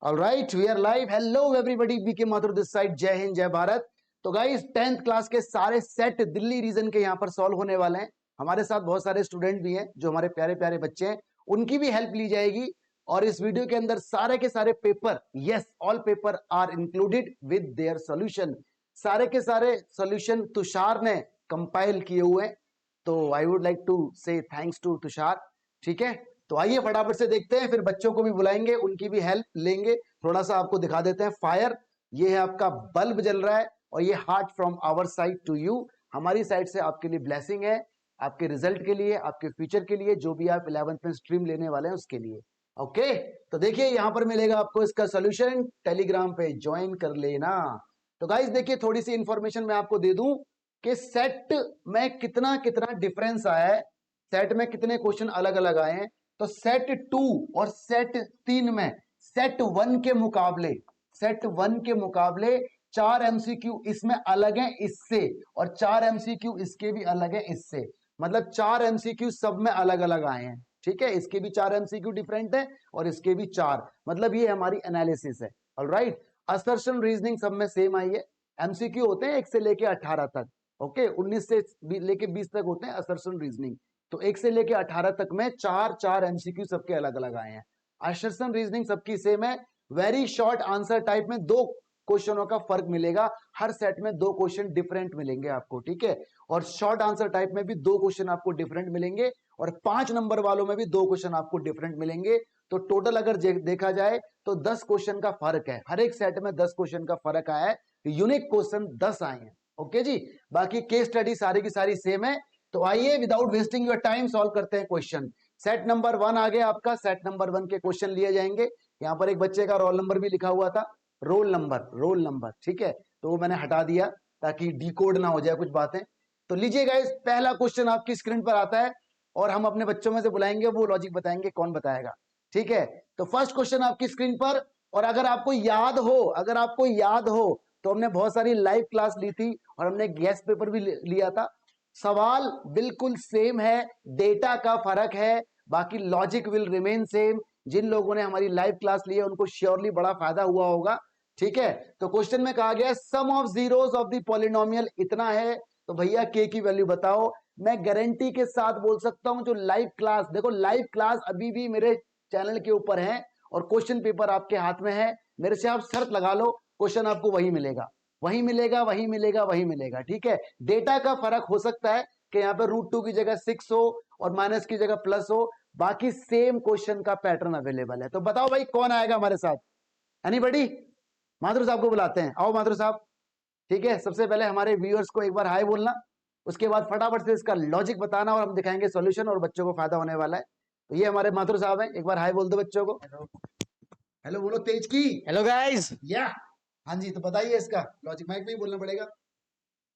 Alright, we are live. Hello everybody, B K Mathur this side. जय हिंद, जय भारत। तो गाइस 10th क्लास के सारे सेट दिल्ली रीजन के यहाँ पर सॉल्व होने वाले हैं। हमारे साथ बहुत सारे स्टूडेंट भी हैं जो हमारे प्यारे प्यारे बच्चे हैं, उनकी भी हेल्प ली जाएगी। और इस वीडियो के अंदर सारे के सारे paper, yes all paper are included with their solution. सारे के सारे सॉल्यूशन तुषार ने कंपाइल किए हुए हैं। तो आई वुड लाइक टू से थैंक्स टू तुषार। ठीक है, तो आइए फटाफट से देखते हैं, फिर बच्चों को भी बुलाएंगे, उनकी भी हेल्प लेंगे। थोड़ा सा आपको दिखा देते हैं। फायर, ये है आपका बल्ब जल रहा है, और ये heart from our side to you. हमारी साइड से आपके लिए ब्लेसिंग है, आपके रिजल्ट के लिए, आपके फ्यूचर के लिए, जो भी आप 11th में स्ट्रीम लेने वाले हैं उसके लिए। ओके, तो देखिए यहां पर मिलेगा आपको इसका सोल्यूशन। टेलीग्राम पे ज्वाइन कर लेना। तो गाइस देखिए, थोड़ी सी इंफॉर्मेशन मैं आपको दे दूं कि सेट में कितना कितना डिफरेंस आया है, सेट में कितने क्वेश्चन अलग अलग आए हैं। तो सेट 2 और सेट 3 में सेट 1 के मुकाबले, सेट 1 के मुकाबले 4 एमसीक्यू इसमें अलग हैं इससे, और 4 एमसीक्यू इसके भी अलग हैं इससे। मतलब 4 एमसीक्यू सब में अलग अलग आए हैं। ठीक है, इसके भी 4 एमसीक्यू डिफरेंट है और इसके भी 4। मतलब ये हमारी एनालिसिस है। ऑलराइट, असर्शन रीजनिंग सब में सेम आई है। एमसीक्यू होते हैं 1 से लेके 18 तक। ओके, 19 से लेके 20 तक होते हैं असर्शन रीजनिंग। तो 1 से लेके 18 तक में 4 एमसीक्यू सबके अलग अलग आए हैं। असर्शन रीजनिंग सबकी सेम है। वेरी शॉर्ट आंसर टाइप में 2 क्वेश्चनों का फर्क मिलेगा। हर सेट में 2 क्वेश्चन डिफरेंट मिलेंगे आपको। ठीक है, और शॉर्ट आंसर टाइप में भी 2 क्वेश्चन आपको डिफरेंट मिलेंगे, और 5 नंबर वालों में भी 2 क्वेश्चन आपको डिफरेंट मिलेंगे। तो टोटल अगर देखा जाए तो 10 क्वेश्चन का फर्क है। हर एक सेट में 10 क्वेश्चन का फर्क आया है। यूनिक क्वेश्चन 10 आए हैं। ओके जी, बाकी केस स्टडी सारी की सारी सेम है। तो आइए without wasting your time solve करते हैं क्वेश्चन। सेट नंबर 1 आ गया आपका। सेट नंबर 1 के क्वेश्चन लिए जाएंगे। यहां पर एक बच्चे का रोल नंबर भी लिखा हुआ था, रोल नंबर, रोल नंबर। ठीक है, तो वो मैंने हटा दिया ताकि डिकोड ना हो जाए कुछ बातें। तो लीजिए गाइस, पहला क्वेश्चन आपकी स्क्रीन पर आता है, और हम अपने बच्चों में से बुलाएंगे, वो लॉजिक बताएंगे कौन बताएगा। ठीक है, तो फर्स्ट क्वेश्चन आपकी स्क्रीन पर। और अगर आपको याद हो, अगर आपको याद हो, तो हमने बहुत सारी लाइव क्लास ली थी और हमने गेस्ट पेपर भी लिया था। सवाल बिल्कुल सेम है, डेटा का फर्क है, बाकी लॉजिक विल रिमेन सेम। जिन लोगों ने हमारी लाइव क्लास ली है उनको श्योरली बड़ा फायदा हुआ होगा। ठीक है, तो क्वेश्चन में कहा गया sum of zeros of the polynomial इतना है, तो भैया के की वैल्यू बताओ। मैं गारंटी के साथ बोल सकता हूं, जो लाइव क्लास, देखो लाइव क्लास अभी भी मेरे चैनल के ऊपर है, और क्वेश्चन पेपर आपके हाथ में है। मेरे से आप शर्त लगा लो, क्वेश्चन आपको वही मिलेगा, वही मिलेगा, वही मिलेगा, वही मिलेगा। ठीक है, डेटा का फर्क हो सकता है कि यहां पे √2 की जगह 6 हो और माइनस की जगह प्लस हो, बाकी सेम क्वेश्चन का पैटर्न अवेलेबल है। तो बताओ भाई कौन आएगा हमारे साथ? एनीबॉडी? माधुर साहब को बुलाते हैं, आओ माधुर साहब। ठीक है, सबसे पहले हमारे व्यूअर्स को एक बार हाय बोलना, उसके बाद फटाफट से इसका लॉजिक बताना, और हम दिखाएंगे सॉल्यूशन, और बच्चों को फायदा होने वाला है। तो ये हमारे माथुर साहब हैं, एक बार हाय बोल दो बच्चों को। हेलो बोलो तेज की। Hello guys. या हाँ जी, तो बताइए इसका लॉजिक, माइक में ही बोलना पड़ेगा।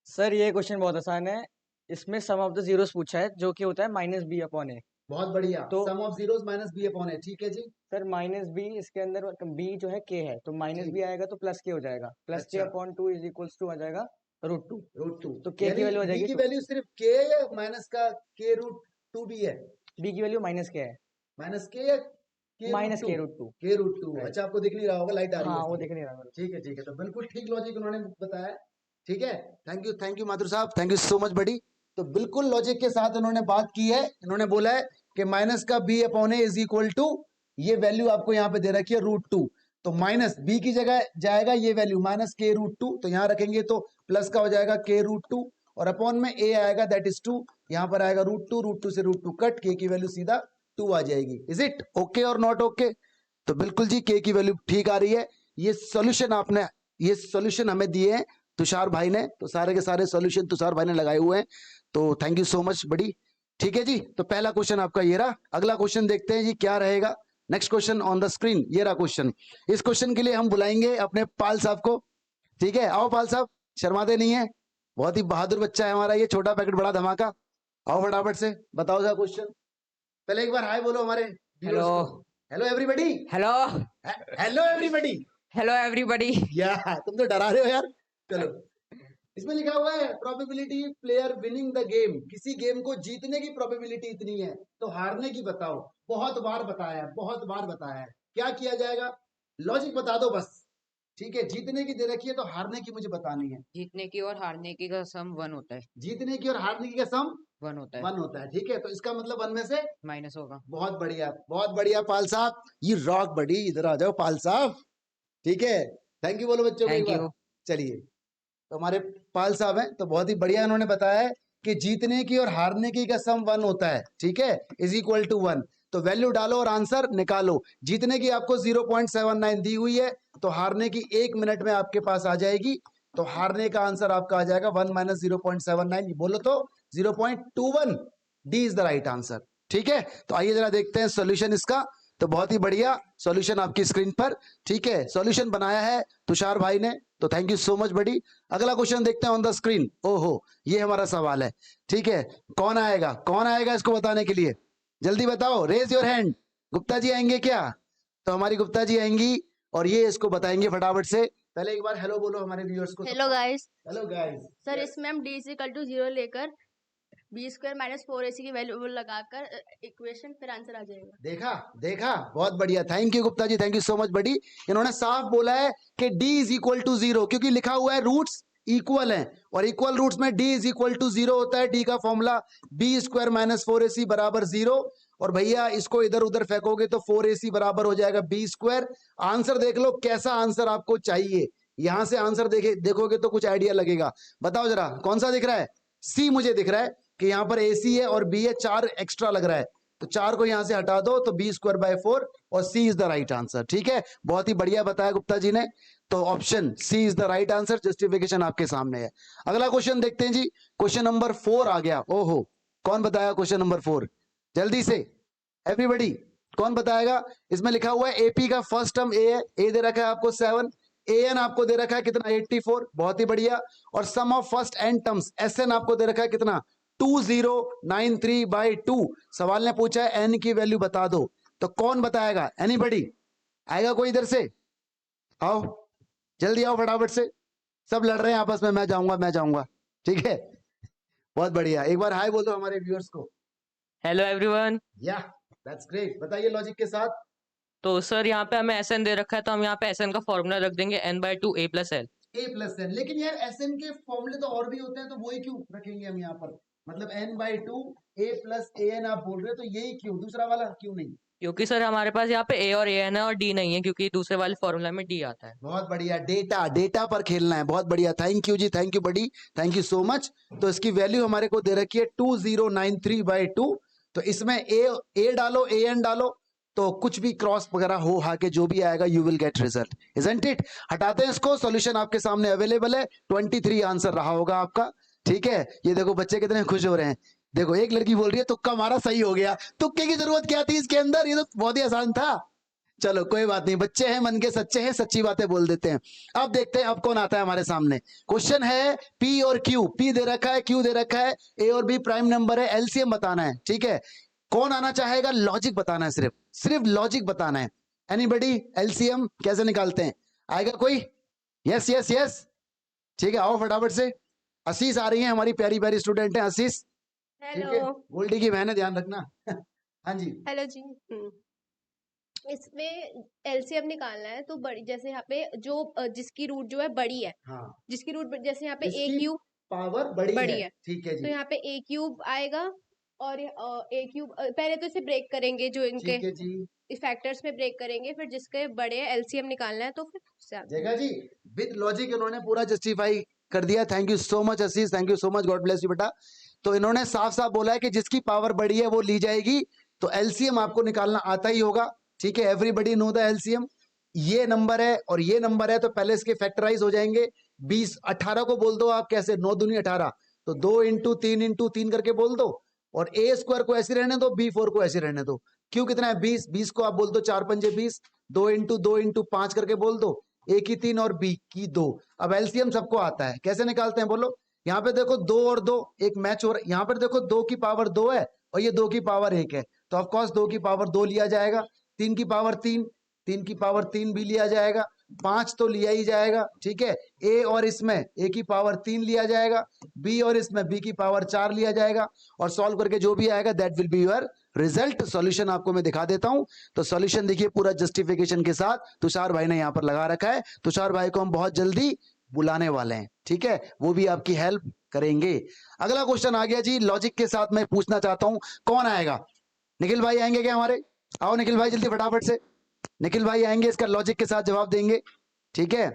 सर ये क्वेश्चन बहुत आसान है। इसमें सम ऑफ द जीरोस पूछा है, जो कि होता है -b/a। बहुत बढ़िया, तो sum of zeros minus B upon है। ठीक है जी, सर -b इसके अंदर b जो है k है, तो ठीक, -b आएगा तो प्लस k हो जाएगा। प्लस k अच्छा, अपॉन 2 इज इक्वल्स टू आ जाएगा √2। √2। तो k की यानी वैल्यू हो बी जाएगी की वैल्यू सिर्फ के या माइनस का के √2 भी है? b की वैल्यू -k है। माइनस के या के रूट माइनस टू k √2। के √2। राइट। अच्छा, आपको दिख नहीं रहा होगा, लाइट आ रही है हाँ वो इसलिए। दिख नहीं रहा मेरे ठीक है, ठीक है, तो बिल्कुल ठीक लॉजिक उन्होंने बताया। ठीक है, थैंक यू माथुर साहब, थैंक यू सो मच बड़ी। तो बिल्कुल लॉजिक के साथ उन्होंने बात की है। इन्होंने बोला है कि माइनस का B upon A is equal to, ये वैल्यू आपको यहाँ पे दे रखी है √2। तो माइनस बी की जगह जाएगा ये वैल्यू -k√2, तो यहां रखेंगे तो प्लस का हो जाएगा k√2, और अपॉन में ए आएगा दैट इज 2। यहां पर आएगा √2 से √2 कट, के की वैल्यू सीधा 2 आ जाएगी। इज इट ओके और नॉट ओके? तो बिल्कुल जी, के की वैल्यू ठीक आ रही है। ये सॉल्यूशन आपने, ये सॉल्यूशन हमें दिए हैं तुषार भाई ने, तो सारे के सारे सॉल्यूशन तुषार भाई ने लगाए हुए हैं। तो थैंक यू सो मच बड़ी। ठीक है जी, तो पहला क्वेश्चन आपका ये रहा। अगला क्वेश्चन देखते हैं जी क्या रहेगा। Next question on the screen, ये रहा क्वेश्चन। इस क्वेश्चन के लिए हम बुलाएंगे अपने पाल साहब को। ठीक है, आओ पाल साहब, शर्माते नहीं है, बहुत ही बहादुर बच्चा है हमारा ये, छोटा पैकेट बड़ा धमाका। आओ फटाफट से बताओ सा क्वेश्चन। पहले एक बार हाय बोलो हमारे हेलो व्यूअर्स को। Hello everybody. Hello hello everybody. Hello everybody. या तुम तो डरा रहे हो यार। चलो, इसमें लिखा हुआ है probability player winning the game. किसी गेम को जीतने की प्रोबेबिलिटी इतनी है, तो हारने की बताओ। बहुत बार बताया है, बहुत बार बताया है। क्या किया जाएगा? लॉजिक बता दो बस, ठीक है। जीतने की दे रखी है तो हारने की मुझे बतानी है। जीतने की और हारने की का सम 1 होता है। जीतने की और हारने की का सम 1 होता है। 1 होता है, ठीक है। तो इसका मतलब 1 में से माइनस होगा। बहुत बढ़िया पाल साहब, ये रॉक बड़ी, इधर आ जाओ पाल साहब, ठीक है। थैंक यू बोलो बच्चों को एक थैंक बार। यू। चलिए, तो हमारे पाल साहब हैं तो बहुत ही बढ़िया इन्होंने बताया है कि जीतने की और हारने की का सम 1 होता है, ठीक है, इज इक्वल टू 1। तो वैल्यू डालो और आंसर निकालो। जीतने की आपको 0.79 दी हुई है, तो हारने की 1 मिनट में आपके पास आ जाएगी। तो हारने का आंसर आपका आ जाएगा 1 माइनस 0.79, बोलो तो 0.21। D is the right answer, ठीक है। तो आइए जरा देखते हैं सॉल्यूशन इसका। तो बहुत ही बढ़िया सॉल्यूशन आपकी स्क्रीन पर, ठीक है। सॉल्यूशन बनाया है तुषार भाई ने, तो थैंक यू सो मच बड़ी। अगला क्वेश्चन देखते हैं ऑन द स्क्रीन। ओहो, ये हमारा सवाल है, ठीक है। कौन आएगा इसको बताने के लिए? जल्दी बताओ, raise your hand. Gupta ji आएंगे क्या? तो हमारी गुप्ता जी आएंगी और ये इसको बताएंगे फटाफट से। पहले एक बार हेलो बोलो हमारे व्यूअर्स को। Hello guys. Hello guys. Sir इसमें हम डी इज इक्वल टू 0 लेकर बी स्क्वायर माइनस 4ac की वैल्यू लगाकर इक्वेशन फिर आंसर आ जाएगा। देखा, बहुत बढ़िया। Thank you Gupta ji, thank you so much buddy. इन्होंने साफ बोला है कि d इज इक्वल टू 0, क्योंकि लिखा हुआ है रूट्स इक्वल हैं और इक्वल रूट्स में d इज इक्वल टू 0 होता है। d का formula B square minus 4ac बराबर 0। और भैया इसको इधर उधर फेंकोगे तो 4ac बराबर हो जाएगा बी स्क्वायर। आंसर देख लो कैसा आंसर आपको चाहिए, यहां से आंसर देखोगे तो कुछ आइडिया लगेगा। बताओ जरा कौन सा दिख रहा है? सी मुझे दिख रहा है कि यहाँ पर AC है और B है, 4 एक्स्ट्रा लग रहा है, तो 4 को यहां से हटा दो तो बी स्क्वायर बाय 4 और सी इज द राइट आंसर, ठीक है। बहुत ही बढ़िया बताया गुप्ता जी ने। तो option C is the right answer, justification आपके सामने है। अगला क्वेश्चन देखते हैं जी। क्वेश्चन नंबर 4 आ गया। ओहो, कौन बताया क्वेश्चन नंबर 4? जल्दी से एवरीबॉडी, कौन बताएगा? इसमें लिखा हुआ है एपी का फर्स्ट टर्म ए है, ए दे रखा है आपको 7, एन आपको दे रखा है कितना? 84, बहुत ही बढ़िया। और sum of first N terms SN आपको दे रखा है कितना? 2093/2। सवाल ने पूछा है एन की वैल्यू बता दो, तो कौन बताएगा? एनीबॉडी आएगा कोई इधर से? आओ जल्दी आओ फटाफट से, सब लड़ रहे हैं आपस में, मैं जाऊंगा, ठीक है। बहुत बढ़िया, एक बार हाय बोल दो हमारे व्यूअर्स को। Hello everyone. या दैट्स ग्रेट। बताइए लॉजिक के साथ। तो सर यहाँ पे हमें एस एन दे रखा है, तो हम यहाँ पे एस एन का फॉर्मूला रख देंगे n/2 a + l। a+n, लेकिन यार एसएन के फॉर्मूले तो और भी होते हैं, तो वही क्यों रखेंगे हम यहाँ पर? मतलब n/2 a + an आप बोल रहे हो, तो यही क्यों, दूसरा वाला क्यों नहीं? क्योंकि सर हमारे पास यहाँ पे a और an है और d नहीं है, क्योंकि दूसरे वाले फॉर्मूला में d आता है। बहुत बढ़िया, डेटा पर खेलना है, बहुत बढ़िया। Thank you ji, thank you buddy, thank you so much. तो इसकी वैल्यू हमारे को दे रखी है 2093/2। तो इसमें ए डालो, an डालो, तो कुछ भी क्रॉस वगैरह हो हाके जो भी आएगा you will get result, isn't it. हटाते हैं इसको, सॉल्यूशन आपके सामने अवेलेबल है। 23 आंसर रहा होगा आपका, ठीक है। ये देखो बच्चे कितने खुश हो रहे हैं। देखो एक लड़की बोल रही है तुक्का मारा, सही हो गया। तुक्के की जरूरत क्या थी इसके अंदर, ये तो बहुत ही आसान था। चलो कोई बात नहीं, बच्चे हैं, मन के सच्चे हैं, सच्ची बातें बोल देते हैं। अब देखते हैं अब कौन आता है हमारे सामने। क्वेश्चन है P और Q, P दे रखा है, Q दे रखा है, A और B प्राइम नंबर है, एलसीएम बताना है, ठीक है। कौन आना चाहेगा? लॉजिक बताना है, सिर्फ लॉजिक बताना है। एनीबॉडी? एलसीएम कैसे निकालते हैं, आएगा कोई? यस यस यस, ठीक है, आओ फटाफट से। आशीष आ रही है, हमारी प्यारी प्यारी स्टूडेंट है आशीष, ठीक है। हेलो। गोल्डी की बहन है, ध्यान रखना। हाँ जी। हेलो जी। इसमें एलसीएम निकालना है तो बड़ी, जैसे यहाँ पे जो जिसकी रूट जो है बड़ी है, हाँ, जिसकी रूट जैसे यहाँ पे ए जिसकी क्यूब पावर बड़ी बड़ी है, है, ठीक है तो जी, यहाँ पे ए क्यूब आएगा और ए क्यूब पहले तो इसे ब्रेक करेंगे, जो इनके ठीक है जी। फैक्टर्स में ब्रेक करेंगे, फिर जिसके बड़े एलसीएम निकालना है तो फिर उससे आगे। जगह जी विद लॉजिक इन्होंने पूरा जस्टिफाई कर दिया। Thank you so much Ashish, thank you so much, God bless you बेटा। तो इन्होंने साफ साफ बोला है कि जिसकी पावर बड़ी है वो ली जाएगी। तो एलसीएम आपको निकालना आता ही होगा, ठीक है। Everybody know the LCM. ये नंबर है और ये नंबर है, तो पहले इसके फैक्टराइज हो जाएंगे। 20 18 को बोल दो आप, कैसे? 9 दूनी 18, तो 2 × 3 × 3 करके बोल दो। और ए स्क्वायर को ऐसे रहने दो, B4 को ऐसे रहने दो। क्यों कितना है? 20, 20 को आप बोल दो 4 पंजे 20, 2 × 2 × 5 करके बोल दो, ए की 3 और बी की 2। अब एलसीएम सबको आता है, कैसे निकालते हैं बोलो? यहाँ पे देखो 2 और 2 एक मैच हो रहा है, यहाँ पर देखो 2 की पावर 2 है और ये 2 की पावर 1 है, तो ऑफकोर्स 2 की पावर 2 लिया जाएगा। 3 की पावर 3, 3 की पावर 3 भी लिया जाएगा। 5 तो लिया ही जाएगा, ठीक है। ए और इसमें ए की पावर 3 लिया जाएगा, बी और इसमें बी की पावर 4 लिया जाएगा, और सॉल्व करके जो भी आएगा that will be your result. Solution आपको मैं दिखा देता हूं। तो सॉल्यूशन देखिए पूरा जस्टिफिकेशन के साथ तुषार भाई ने यहां पर लगा रखा है। तुषार भाई को हम बहुत जल्दी बुलाने वाले हैं, ठीक है, वो भी आपकी हेल्प करेंगे। अगला क्वेश्चन आ गया जी, लॉजिक के साथ मैं पूछना चाहता हूं, कौन आएगा? निखिल भाई आएंगे क्या हमारे? आओ निखिल भाई जल्दी फटाफट से, निखिल भाई आएंगे, इसका लॉजिक के साथ जवाब देंगे, ठीक है।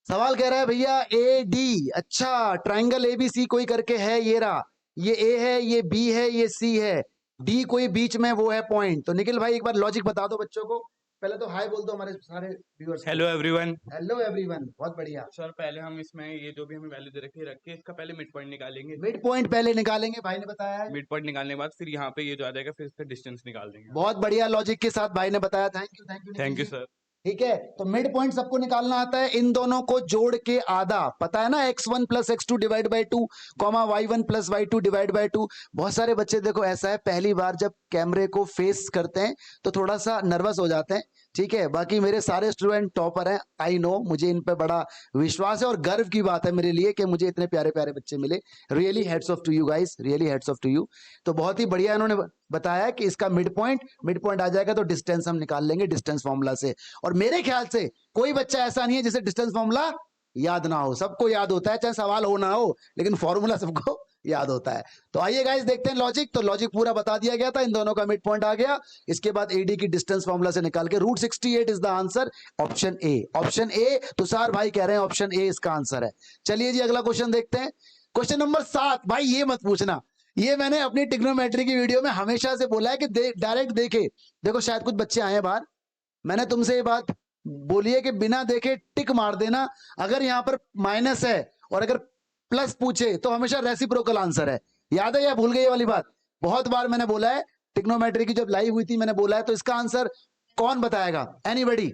सवाल कह रहा है भैया ए डी, अच्छा ट्राइंगल एबीसी कोई करके है, ये रहा, ये ए है, ये बी है, ये सी है, डी कोई बीच में वो है पॉइंट। तो निखिल भाई एक बार लॉजिक बता दो बच्चों को, पहले तो हाय बोल दो हमारे सारे viewers. Hello everyone. Hello everyone, बहुत बढ़िया। सर पहले हम इसमें ये जो भी हमें वैल्यू दे रखी है रख के इसका पहले मिड पॉइंट निकालेंगे। मिड पॉइंट पहले निकालेंगे, भाई ने बताया है। मिड पॉइंट निकालने के बाद फिर यहाँ पे ये जो आ जाएगा फिर इसका डिस्टेंस निकाल देंगे। बहुत बढ़िया लॉजिक के साथ भाई ने बताया, thank you thank you sir. ठीक है। तो मिड पॉइंट सबको निकालना आता है, इन दोनों को जोड़ के आधा, पता है ना, x1 plus x2 divide by 2 comma y1 plus y2 divide by 2। बहुत सारे बच्चे देखो ऐसा है, पहली बार जब कैमरे को फेस करते हैं तो थोड़ा सा नर्वस हो जाते हैं, ठीक है। बाकी मेरे सारे स्टूडेंट टॉपर हैं, आई नो, मुझे इन पे बड़ा विश्वास है और गर्व की बात है मेरे लिए कि मुझे इतने प्यारे प्यारे बच्चे मिले। Really heads off to you guys, really heads off to you. तो बहुत ही बढ़िया इन्होंने बताया कि इसका मिड पॉइंट आ जाएगा तो डिस्टेंस हम निकाल लेंगे डिस्टेंस फॉर्मूला से। और मेरे ख्याल से कोई बच्चा ऐसा नहीं है जिसे डिस्टेंस फॉर्मूला याद ना हो, सबको याद होता है, चाहे सवाल हो ना हो, लेकिन फॉर्मूला सबको याद होता है। तो आइए गाइस देखते हैं लॉजिक। तो लॉजिक पूरा बता दिया गया था, इन दोनों का मिड पॉइंट आ गया। इसके बाद एडी की डिस्टेंस फॉर्मूला से निकाल के √68 is the answer, option A. Option A, Tushar भाई कह रहे हैं ऑप्शन ए इसका आंसर है। चलिए जी अगला क्वेश्चन देखते हैं, क्वेश्चन नंबर 7। भाई ये मत पूछना, ये मैंने अपनी ट्रिग्नोमेट्री की वीडियो में हमेशा से बोला है कि डायरेक्ट देखे, देखो शायद कुछ बच्चे आए हैं बाहर, मैंने तुमसे ये बात बोली है कि बिना देखे टिक मार देना। अगर यहां पर माइनस है और अगर प्लस पूछे तो हमेशा रेसिप्रोकल आंसर है, याद है या भूल गए ये वाली बात? बहुत बार मैंने बोला है, ट्रिग्नोमेट्री की जब लाइव हुई थी मैंने बोला है। तो इसका आंसर कौन बताएगा? एनीबडी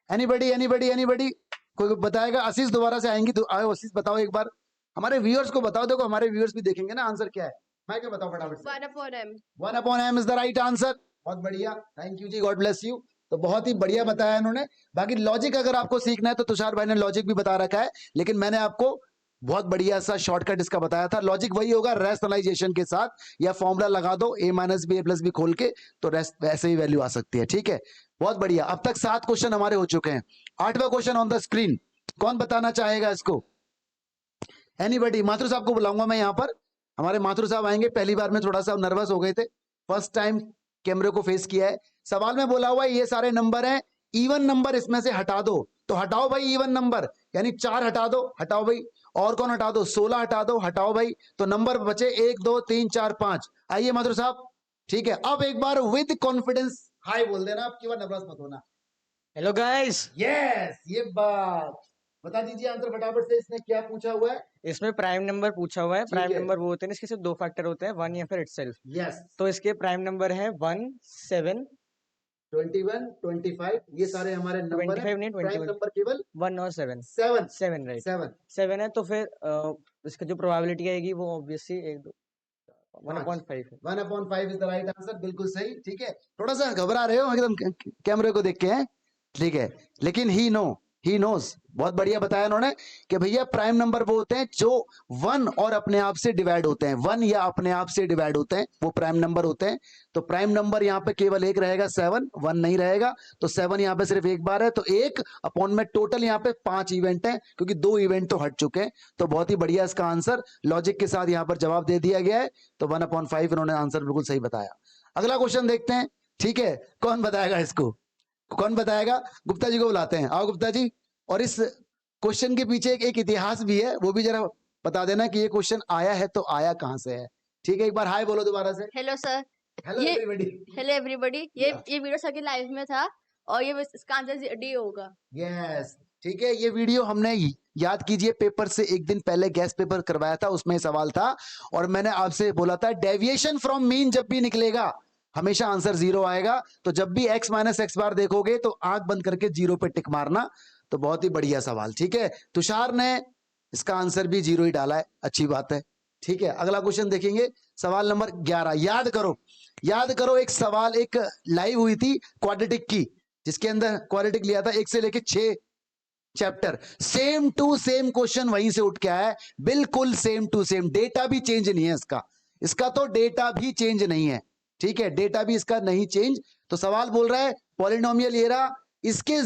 एनीबडी एनीबडी एनीबडी, कोई बताएगा? आशीष दोबारा से आएंगी तो आओ आशीष बताओ एक बार, हमारे व्यूअर्स को बताओ, देखो हमारे व्यूअर्स भी देखेंगे ना आंसर क्या है। मैं क्या बताओ फटाफट से? 1/m is the right answer. बहुत बढ़िया, thank you ji, God bless you. तो बहुत ही बढ़िया बताया इन्होंने। बाकी लॉजिक अगर आपको सीखना है तो तुषार भाई ने लॉजिक भी बता रखा है, लेकिन मैंने आपको बहुत बढ़िया सा शॉर्टकट इसका बताया था। लॉजिक वही होगा रैशनलाइजेशन के साथ, या फॉर्मूला लगा दो a minus B A plus B खोल के, तो वैसे ही वैल्यू आ सकती है, ठीक है। बहुत बढ़िया, अब तक 7 क्वेश्चन हमारे हो चुके हैं। 8वां क्वेश्चन ऑन द स्क्रीन, कौन बताना चाहेगा इसको? एनीबडी? माथुर साहब को बुलाऊंगा मैं यहाँ पर, हमारे माथुर साहब आएंगे। पहली बार में थोड़ा सा नर्वस हो गए थे, फर्स्ट टाइम कैमरे को फेस किया है। सवाल में बोला हुआ है ये सारे नंबर हैं, इवन नंबर इसमें से हटा दो, तो हटाओ भाई इवन नंबर, यानी 4 हटा दो, हटाओ भाई। और कौन हटा दो? 16 हटा दो, हटाओ भाई। तो नंबर बचे 1 2 3 4 5। आइए माथुर साहब, ठीक है। अब एक बार विद कॉन्फिडेंस हाय बोल देना, आपकी बार नर्वस मत होना। Hello guys. यस, ये बात बता दीजिए आंसर फटाफट से, इसने क्या पूछा हुआ है? इसमें प्राइम नंबर पूछा हुआ है। प्राइम है। नंबर वो होते हैं इसके सिर्फ 2 फैक्टर होते हैं, 1 या फिर इटसेल्फ। यस, तो इसके प्राइम नंबर है 1 7 21 25, ये सारे हमारे नंबर हैं। 25 नहीं, प्राइम 21 नंबर केवल 1 और 7 7 7 राइट 7 7 है। तो फिर इसका जो प्रोबेबिलिटी आएगी वो ऑब्वियसली 1/5 है। 1/5 इज द राइट आंसर, बिल्कुल सही, ठीक है। थोड़ा सा घबरा रहे हो एकदम कैमरे को देख के, हैं ठीक है, लेकिन ही नोज। बहुत बढ़िया बताया उन्होंने कि भैया प्राइम नंबर वो होते हैं जो 1 और अपने आप से डिवाइड होते हैं, 1 या अपने आप से डिवाइड होते हैं, वो प्राइम नंबर होते हैं। तो प्राइम नंबर यहाँ पे केवल एक रहेगा, 7, 1 नहीं रहेगा। तो 7 यहाँ पे सिर्फ एक बार है, तो 1 अपॉन में टोटल यहाँ पे 5 इवेंट हैं, क्योंकि 2 इवेंट तो हट चुके हैं। तो बहुत ही बढ़िया इसका आंसर लॉजिक के साथ यहाँ पर जवाब दे दिया गया है। तो 1/5 इन्होंने आंसर बिल्कुल सही बताया। अगला क्वेश्चन देखते हैं, ठीक है। कौन बताएगा इसको? कौन बताएगा? गुप्ता जी को बुलाते हैं, आओ गुप्ता जी। और इस क्वेश्चन के पीछे एक इतिहास भी है, वो भी जरा बता देना कि ये क्वेश्चन आया है तो आया कहां से है, ठीक है। एक बार हाय बोलो दोबारा से। Hello sir. हेलो ये- एवरीबॉडी। Hello everybody. ये वीडियो सर की लाइव में था और ये इसका आंसर डी होगा। यस, ठीक है। ये वीडियो हमने याद कीजिए पेपर से एक दिन पहले गेस्ट पेपर करवाया था, उसमें सवाल था और मैंने आपसे बोला था डेविएशन फ्रॉम मीन जब भी निकलेगा हमेशा आंसर 0 आएगा। तो जब भी x माइनस एक्स बार देखोगे तो आंख बंद करके 0 पे टिक मारना। तो बहुत ही बढ़िया सवाल, ठीक है। तुषार ने इसका आंसर भी 0 ही डाला है, अच्छी बात है, ठीक है। अगला क्वेश्चन देखेंगे, सवाल नंबर 11। याद करो एक सवाल, एक लाइव हुई थी क्वाड्रेटिक की, जिसके अंदर क्वाड्रेटिक लिया था 1 से लेके 6 chapter, same to same question वहीं से उठ के आया है, बिल्कुल सेम टू सेम। डेटा भी चेंज नहीं है इसका तो डेटा भी चेंज नहीं है, ठीक है, डेटा भी इसका नहीं चेंज। तो सवाल बोल रहा है पॉलिनोमियल ये रहा, इसके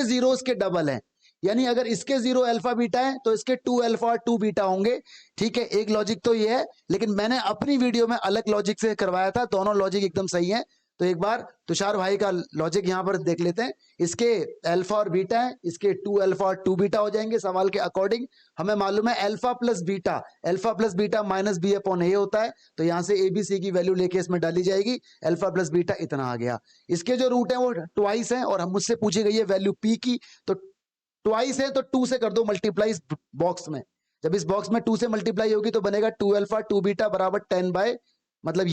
जीरोस के डबल हैं, यानी अगर इसके 0 अल्फा बीटा है तो इसके 2 अल्फा और 2 बीटा होंगे, ठीक है। एक लॉजिक तो ये है, लेकिन मैंने अपनी वीडियो में अलग लॉजिक से करवाया था, दोनों लॉजिक एकदम सही है। तो एक बार तुषार भाई का लॉजिक यहां पर देख लेते हैं। इसके अल्फा और बीटा है, इसके 2 अल्फा और 2 बीटा हो जाएंगे सवाल के अकॉर्डिंग। हमें मालूम है alpha plus beta minus B upon A होता है, तो यहां से एबीसी की वैल्यू लेके इसमें डाली जाएगी, अल्फा प्लस बीटा इतना आ गया। इसके जो रूट है वो ट्वाइस है, और हम मुझसे पूछी गई है वैल्यू पी की, तो ट्वाइस है तो 2 से कर दो मल्टीप्लाई बॉक्स में। जब इस बॉक्स में 2 से मल्टीप्लाई होगी तो बनेगा 2 अल्फा 2 बीटा बराबर 10 बाय, मतलब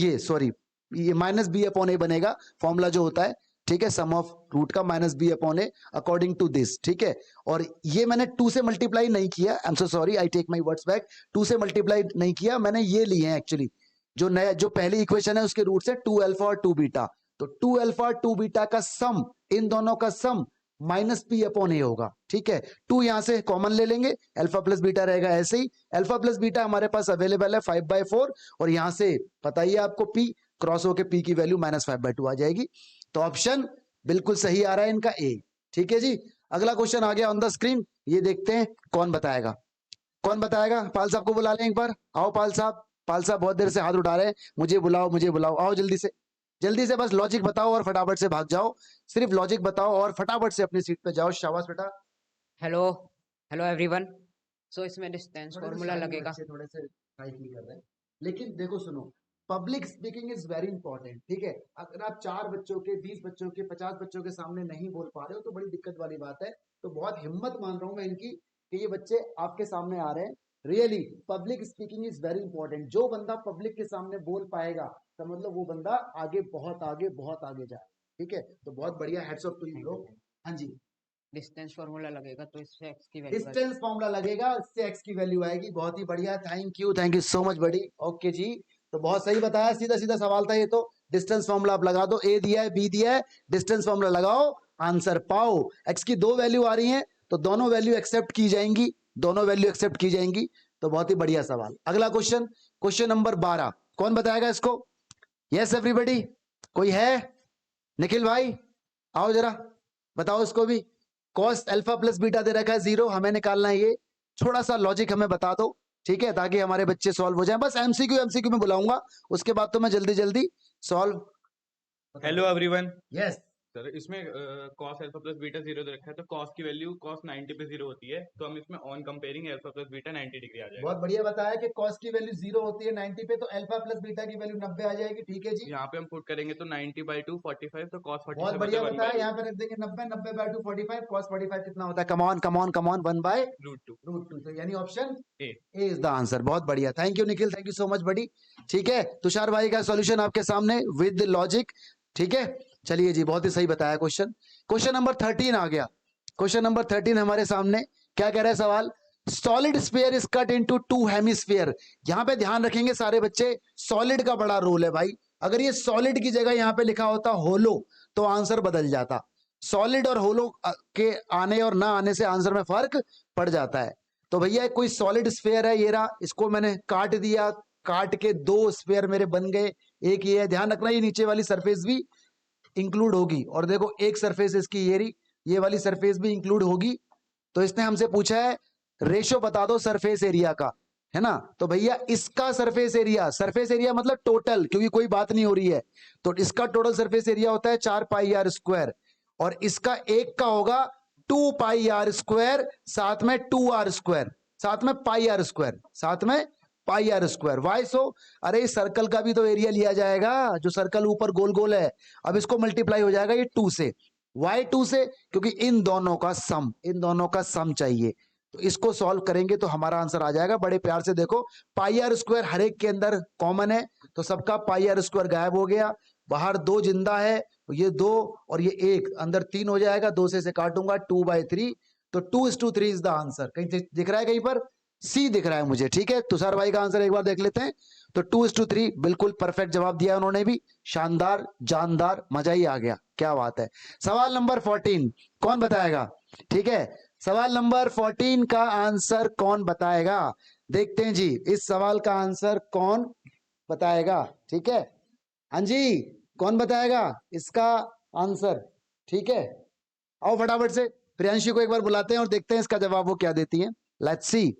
ये माइनस बी अपॉन ए बनेगा, फॉर्मूला जो होता है, ठीक है, सम ऑफ रूट का minus B upon A according to this, ठीक है। और ये मैंने 2 से मल्टीप्लाई नहीं किया, I am so sorry, I take my words back, 2 से मल्टीप्लाई नहीं किया मैंने, ये लिए हैं एक्चुअली जो पहली इक्वेशन है उसके रूट से 2 अल्फा और 2 बीटा, तो 2 अल्फा और 2 बीटा का सम, इन दोनों का सम माइनस पी अपॉन ए होगा, ठीक है। 2 यहां से कॉमन ले लेंगे, अल्फा प्लस बीटा रहेगा ऐसे ही, अल्फा प्लस बीटा हमारे पास अवेलेबल है 5/4, और यहां से पता ही है आपको पी क्रॉस होके पी की वैल्यू -5/2 आ जाएगी। तो ऑप्शन बिल्कुल सही आ रहा है इनका ए, ठीक है जी। अगला क्वेश्चन आ गया ऑन द स्क्रीन, ये देखते हैं कौन बताएगा। पाल साहब को बुला लें एक बार, आओ पाल साहब बहुत देर से हाथ उठा रहे हैं, मुझे बुलाओ, आओ जल्दी से बस लॉजिक बताओ और फटाफट से भाग जाओ, सिर्फ लॉजिक बताओ और फटाफट से अपनी सीट पे जाओ, शाबाश बेटा। Hello everyone. सो इसमें डिस्टेंस फॉर्मूला लगेगा, थोड़े से ट्राई कर रहे हैं, लेकिन देखो सुनो, public speaking is very important, ठीक है। अगर आप 4 बच्चों के, 20 बच्चों के, 50 बच्चों के सामने नहीं बोल पा रहे हो तो बड़ी दिक्कत वाली बात है। तो बहुत हिम्मत मान रहा हूं मैं इनकी कि ये बच्चे आपके सामने आ रहे हैं। Really public speaking is very important. जो बंदा पब्लिक के सामने बोल पाएगा तो मतलब वो बंदा बहुत आगे जाए, ठीक है। तो बहुत बढ़िया, heads off to you bro. हाँ जी, डिस्टेंस फॉर्मूला लगेगा तो इससे x की वैल्यू, डिस्टेंस फॉर्मूला लगेगा, इससे x की वैल्यू आएगी, बहुत ही बढ़िया, थैंक यू सो मच बड़ी, ओके जी। तो बहुत सही बताया, सीधा सवाल था ये तो। डिस्टेंस फॉर्मूला आप लगा दो, ए दिया है बी दिया है, डिस्टेंस फॉर्मूला लगाओ, आंसर पाओ। x की 2 वैल्यू आ रही हैं तो दोनों वैल्यू एक्सेप्ट की जाएंगी, तो बहुत ही बढ़िया सवाल। अगला क्वेश्चन नंबर 12, कौन बताएगा इसको? यस एवरीबॉडी, कोई है? निखिल भाई आओ जरा बताओ इसको भी। कॉस अल्फा प्लस बीटा दे रखा है 0, हमें निकालना है ये, थोड़ा सा लॉजिक हमें बता दो, ठीक है, ताकि हमारे बच्चे सॉल्व हो जाएं। बस एमसीक्यू में बुलाऊंगा, उसके बाद तो मैं जल्दी solve. Hello everyone. Yes sir इसमें cos अल्फा प्लस बीटा 0 दे रखा है, तो cos की वैल्यू cos 90 पे 0 होती है, तो हम इसमें on comparing alpha plus beta 90 degree आ जाएगा। बहुत बढ़िया बताया कि cos की वैल्यू 0 होती है 90 पे, तो अल्फा प्लस बीटा की वैल्यू 90 आ जाएगी, ठीक है जी। यहाँ पे हम पुट करेंगे तो 90/2 45, तो cos 45 बहुत बढ़िया बताया, यहाँ पे रख देंगे 90/2 45, cos 45 कितना होता है? कम ऑन 1/√2, तो यानी option A is the answer. बहुत बढ़िया, thank you Nikhil, thank you so much बड़ी, ठीक है। तुषार भाई का सॉल्यूशन आपके सामने विद लॉजिक, ठीक है। चलिए जी, बहुत ही सही बताया क्वेश्चन नंबर 13 आ गया। क्वेश्चन नंबर 13 हमारे सामने क्या कह रहा है सवाल? Solid sphere is cut into 2 hemisphere. यहां पे ध्यान रखेंगे सारे बच्चे, सॉलिड का बड़ा रोल है भाई। अगर ये सॉलिड की जगह यहां पे लिखा होता होलो तो आंसर बदल जाता। सॉलिड और होलो के आने और ना आने से आंसर में फर्क पड़ जाता है। तो भैया कोई सॉलिड स्फीयर है, ये रहा, इसको मैंने काट दिया, काट के 2 स्फीयर मेरे बन गए। एक ये है, ध्यान रखना ये नीचे वाली सरफेस भी इंक्लूड होगी, और देखो एक सरफेस इसकी ये वाली सरफेस भी इंक्लूड होगी। तो इसने हमसे पूछा है रेशो बता दो सरफेस एरिया का, है ना। तो भैया इसका सरफेस एरिया मतलब टोटल, क्योंकि कोई बात नहीं हो रही है, तो इसका टोटल सरफेस एरिया होता है 4 पाई आर स्क्वायर, और इसका एक का होगा 2 पाई आर स्क्वायर, साथ में 2 आर स्क्वायर, साथ में पाई आर स्क्वायर। वाई सो? अरे इस सर्कल का भी तो एरिया लिया जाएगा, जो सर्कल ऊपर गोल गोल है। अब इसको मल्टीप्लाई हो जाएगा ये 2 से, वाई 2 से, क्योंकि इन दोनों का सम चाहिए। तो इसको सॉल्व करेंगे तो हमारा आंसर आ जाएगा। बड़े प्यार से देखो, पाई आर स्क्वायर हर एक के अंदर कॉमन है, तो सबका पाई आर स्क्वायर गायब हो गया। बाहर 2 जिंदा है, ये 2 और ये 1, अंदर 3 हो जाएगा। 2 से काटूंगा 2/3, तो 2:3 इज द आंसर। कहीं दिख रहा है कहीं पर? सी दिख रहा है मुझे, ठीक है। तुषार भाई का आंसर एक बार देख लेते हैं। तो 2:3 बिल्कुल परफेक्ट जवाब दिया उन्होंने भी, शानदार जानदार, मजा ही आ गया, क्या बात है। सवाल नंबर 14 कौन बताएगा? ठीक है, सवाल नंबर 14 का आंसर कौन बताएगा? देखते हैं जी, इस सवाल का आंसर कौन बताएगा? ठीक है, हाँ जी, कौन बताएगा इसका आंसर? ठीक है, आओ फटाफट से प्रियांशी को एक बार बुलाते हैं और देखते हैं इसका जवाब वो क्या देती हैं। Let's see.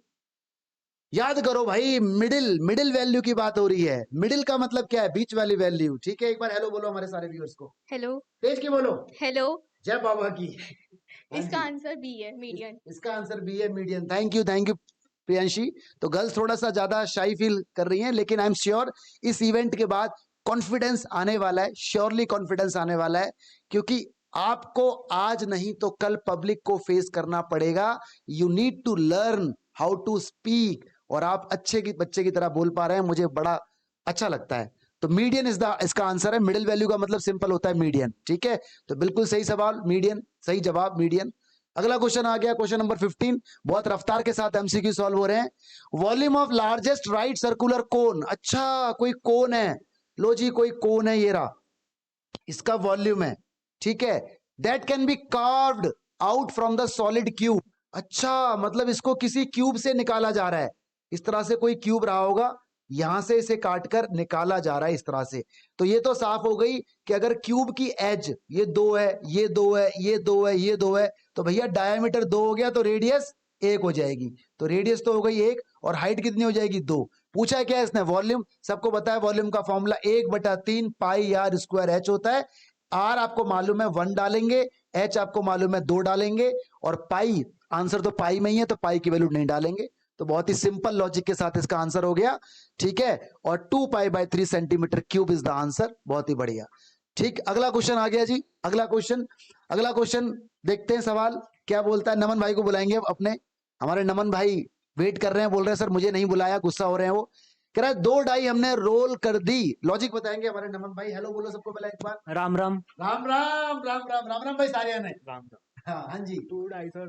याद करो भाई, मिडिल वैल्यू की बात हो रही है। मिडिल का मतलब क्या है? बीच वाली वैल्यू, ठीक है। एक बार हेलो बोलो हमारे सारे व्यूअर्स को, हेलो तेज की बोलो, हेलो। जय बाबा की। हाँ इसका जी, आंसर बी है, मीडियन। इसका आंसर बी है, मीडियन। Thank you Priyanshi. तो गर्ल्स थोड़ा सा ज्यादा शाई फील कर रही हैं, लेकिन आई एम श्योर इस इवेंट के बाद कॉन्फिडेंस आने वाला है, श्योरली कॉन्फिडेंस आने वाला है, क्योंकि आपको आज नहीं तो कल पब्लिक को फेस करना पड़ेगा। You need to learn how to speak, और आप अच्छे की बच्चे की तरह बोल पा रहे हैं, मुझे बड़ा अच्छा लगता है। तो मीडियन इसका आंसर है। मिडिल वैल्यू का मतलब सिंपल होता है मीडियन, ठीक है। तो बिल्कुल सही सवाल, मीडियन, सही जवाब मीडियन। अगला क्वेश्चन आ गया, क्वेश्चन नंबर 15। बहुत रफ्तार के साथ एमसीक्यू सॉल्व हो रहे हैं। Volume of largest right circular cone. अच्छा, कोई कोन है, लो जी कोई कोन है, ये रहा, इसका वॉल्यूम है, ठीक है। That can be carved out from the solid cube. अच्छा, मतलब इसको किसी क्यूब से निकाला जा रहा है। इस तरह से कोई क्यूब रहा होगा, यहां से इसे काटकर निकाला जा रहा है इस तरह से। तो ये तो साफ हो गई कि अगर क्यूब की एज ये 2 है, ये 2 है, ये 2 है, ये 2 है, तो भैया डायमीटर 2 हो गया तो रेडियस 1 हो जाएगी। तो रेडियस तो हो गई 1 और हाइट कितनी हो जाएगी? 2। पूछा क्या है इसने? वॉल्यूम। सबको पता है वॉल्यूम का formula 1/3 pi r square h होता है। आर आपको मालूम है 1 डालेंगे, एच आपको मालूम है 2 डालेंगे, और पाई, आंसर तो पाई में ही है तो पाई की वैल्यू नहीं डालेंगे। तो बहुत ही सिंपल लॉजिक के साथ इसका आंसर हो गया, ठीक है। और 2π/3 centimetre cube is the answer. बहुत ही बढ़िया, ठीक। अगला क्वेश्चन आ गया जी, अगला क्वेश्चन देखते हैं सवाल क्या बोलता है। नमन भाई को बुलाएंगे अब अपने, हमारे नमन भाई वेट कर रहे हैं, बोल रहे हैं सर मुझे नहीं बुलाया, गुस्सा हो रहे हैं वो। कह रहा है 2 डाई हमने रोल कर दी। लॉजिक बताएंगे हमारे नमन भाई। हेलो बोलो सबको पहले एक बार। राम राम। राम राम राम राम राम राम भाई सारे ने। राम हाँ हाँ जी, 2 ढाई सर।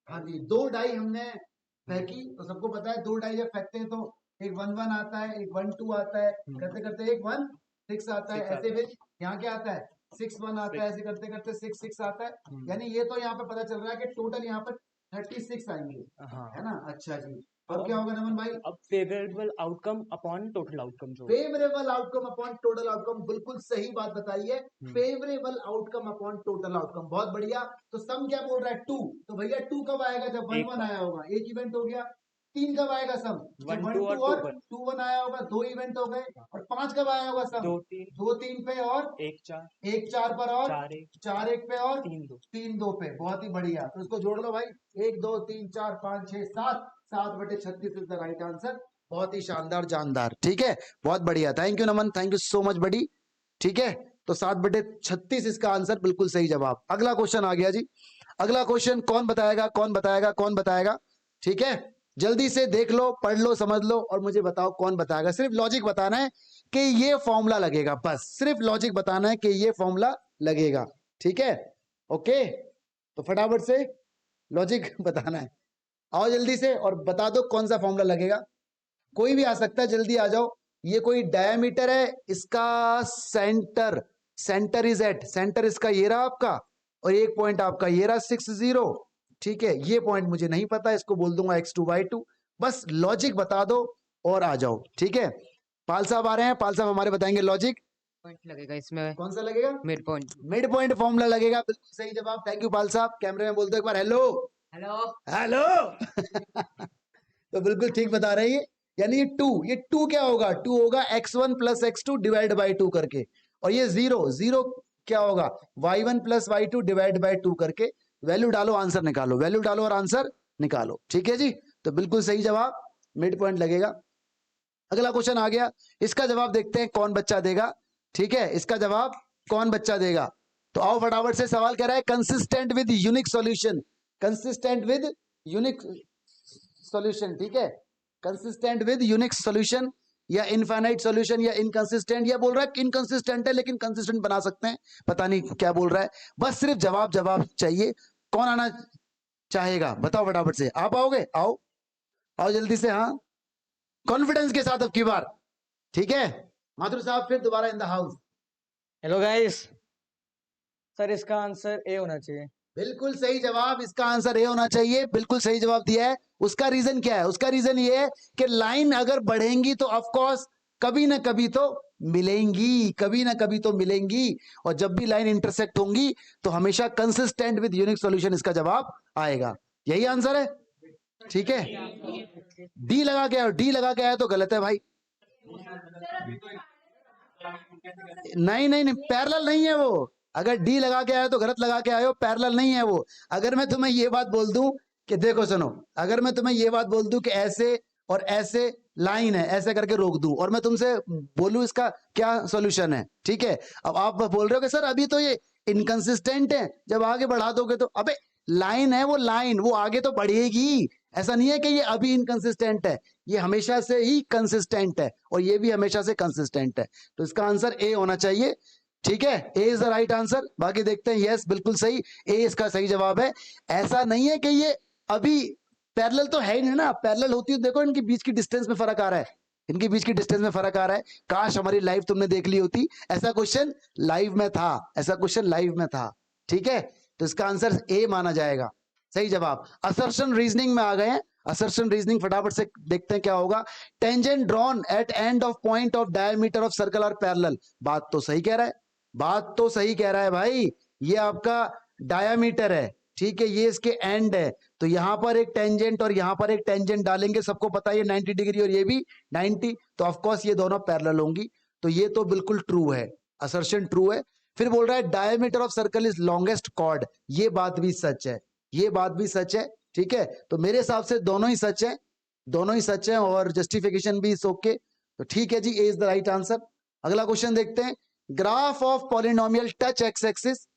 हाँ जी, 2 डाई हमने फेंकी। तो सबको पता है 2 डाई जब फेंकते हैं तो एक 1-1 आता है, एक 1-2 आता है, करते करते एक 1-6 आता है, ऐसे फिर यहाँ क्या आता है? 6-1 आता है, ऐसे करते करते 6-6 आता है। यानी ये तो यहाँ पे पता चल रहा है कि टोटल यहाँ पर 36 आएंगे, है ना। अच्छा जी, अब क्या होगा नमन भाई? अब favourable outcome upon total outcome जो favourable outcome upon total outcome, बिल्कुल सही बात बताई है। Favourable outcome upon total outcome, बहुत बढ़िया। तो सम क्या बोल रहा है? 2। तो भैया 2 कब आएगा? जब 1-1 आया होगा, एक इवेंट हो गया। 3 कब आएगा सम? जब 1-2 और 2-1 आया होगा, 2 इवेंट हो गए। और 5 कब आया होगा सम? 2-3 पे और 1-4 पर और 4-1 पे और 3-2 पे। बहुत ही बढ़िया, तो इसको जोड़ लो भाई, 1 2 3 4 5 6 7, 7/36 इज द राइट आंसर। बहुत ही शानदार जानदार, ठीक है, बहुत बढ़िया। Thank you Naman, thank you so much बड़ी, ठीक है। तो 7/36 इसका आंसर, बिल्कुल सही जवाब। अगला क्वेश्चन आ गया जी, अगला क्वेश्चन कौन बताएगा कौन बताएगा कौन बताएगा? ठीक है, जल्दी से देख लो, पढ़ लो, समझ लो और मुझे बताओ कौन बताएगा। सिर्फ लॉजिक बताना है कि ये फॉर्मूला लगेगा, बस सिर्फ लॉजिक बताना है कि ये फॉर्मूला लगेगा, ठीक है। ओके, तो फटाफट से लॉजिक बताना है, आओ जल्दी से और बता दो कौन सा फॉर्मूला लगेगा। कोई भी आ सकता है, जल्दी आ जाओ। ये कोई डायमीटर है, इसका सेंटर इज एट, सेंटर इसका ये रहा आपका, और एक पॉइंट आपका ये रहा 60, ठीक है। ये पॉइंट मुझे नहीं पता, इसको बोल दूंगा x2/2। बस लॉजिक बता दो और आ जाओ, ठीक है। पाल साहब आ रहे हैं, पाल साहब हमारे बताएंगे लॉजिक। पॉइंट लगेगा इसमें, कौन सा लगेगा? Mid point. Mid point formula लगेगा, बिल्कुल सही जवाब। थैंक यू पाल साहब। कैमरे में बोल दो एक बार हेलो हेलो हेलो। तो बिल्कुल ठीक बता रहे हैं। यानी ये 2 क्या होगा? 2 होगा x1 + x2 डिवाइड बाई 2 करके, और ये 0 क्या होगा? y1 + y2 डिवाइड बाई 2 करके। वैल्यू डालो, आंसर निकालो, वैल्यू डालो और आंसर निकालो, ठीक है जी। तो बिल्कुल सही जवाब, मिड पॉइंट लगेगा। अगला क्वेश्चन आ गया, इसका जवाब देखते हैं कौन बच्चा देगा, ठीक है। इसका जवाब कौन बच्चा देगा? तो आओ फटाफट से। सवाल कह रहा है consistent with unique solution, consistent with unique solution, ठीक है। कंसिस्टेंट विद यूनिक सॉल्यूशन या इनफाइनाइट सॉल्यूशन या इनकंसिस्टेंट, या बोल रहा है इनकंसिस्टेंट है लेकिन कंसिस्टेंट बना सकते हैं, पता नहीं क्या बोल रहा है। बस सिर्फ जवाब चाहिए। कौन आना चाहेगा? बताओ फटाफट से। आप आओगे? आओ आओ जल्दी से। हाँ, कॉन्फिडेंस के साथ अब की बार, ठीक है? माथुर साहब फिर दोबारा in the house. Hello guys, sir इसका आंसर ए होना चाहिए। बिल्कुल सही जवाब, इसका आंसर ए होना चाहिए। बिल्कुल सही जवाब दिया है। उसका रीजन क्या है? उसका रीजन ये है कि लाइन अगर बढ़ेंगी तो ऑफ कोर्स कभी ना कभी तो मिलेंगी, कभी ना कभी तो मिलेंगी, और जब भी लाइन इंटरसेक्ट होंगी तो हमेशा कंसिस्टेंट विद यूनिक सॉल्यूशन इसका जवाब आएगा। यही आंसर है, ठीक है? डी लगा के आयो, डी लगा के आया तो गलत है भाई। नहीं नहीं नहीं, पैरेलल नहीं है वो। अगर डी लगा के आए तो गलत लगा के आए हो, पैरेलल नहीं है वो। अगर मैं तुम्हें ये बात बोल दूं कि देखो सुनो, अगर मैं तुम्हें ये बात बोल दूं कि ऐसे और ऐसे लाइन है, ऐसे करके रोक दूं, और मैं तुमसे बोलूं इसका क्या सॉल्यूशन है, ठीक है? अब आप बोल रहे हो कि सर अभी तो ये इनकंसिस्टेंट है, जब आगे बढ़ा दोगे तो, अबे लाइन है वो, लाइन वो आगे तो बढ़ेगी। ऐसा नहीं है कि ये अभी इनकंसिस्टेंट है, ये हमेशा से ही कंसिस्टेंट है, और ये भी हमेशा से कंसिस्टेंट है। तो इसका आंसर ए होना चाहिए, ठीक है? ए इज द राइट आंसर। बाकी देखते हैं। यस, बिल्कुल सही, ए इसका सही जवाब है। ऐसा नहीं है कि ये अभी पैरेलल तो है ही नहीं ना, पैरेलल होती है देखो इनके बीच की डिस्टेंस में फर्क आ रहा है, इनके बीच की डिस्टेंस में फर्क आ रहा है। काश हमारी लाइव तुमने देख ली होती, ऐसा क्वेश्चन लाइव में था, ऐसा क्वेश्चन लाइव में था, ठीक है? तो इसका आंसर ए माना जाएगा, सही जवाब। असर्शन रीजनिंग में आ गए हैं। असर्शन रीजनिंग फटाफट से देखते हैं क्या होगा। Tangent drawn at end of point of diameter of circle are parallel. बात तो सही कह रहा है, बात तो सही कह रहा है भाई। ये आपका डायमीटर है, ठीक है? ये इसके एंड है, तो यहां पर एक टेंजेंट और यहां पर एक टेंजेंट डालेंगे, सबको पता है ये 90 डिग्री और ये भी 90, तो ऑफ कोर्स ये दोनों पैरेलल होंगी। तो ये तो बिल्कुल ट्रू है, असर्शन ट्रू है। फिर बोल रहा है diameter of circle is longest chord, ये बात भी सच है, ये बात भी सच है, ठीक है? तो मेरे हिसाब से दोनों ही सच है, दोनों ही सच है, और जस्टिफिकेशन भी इस ओके। तो ठीक है जी, ए इज द राइट आंसर। अगला क्वेश्चन देखते हैं। Graph of polynomial touch x axis,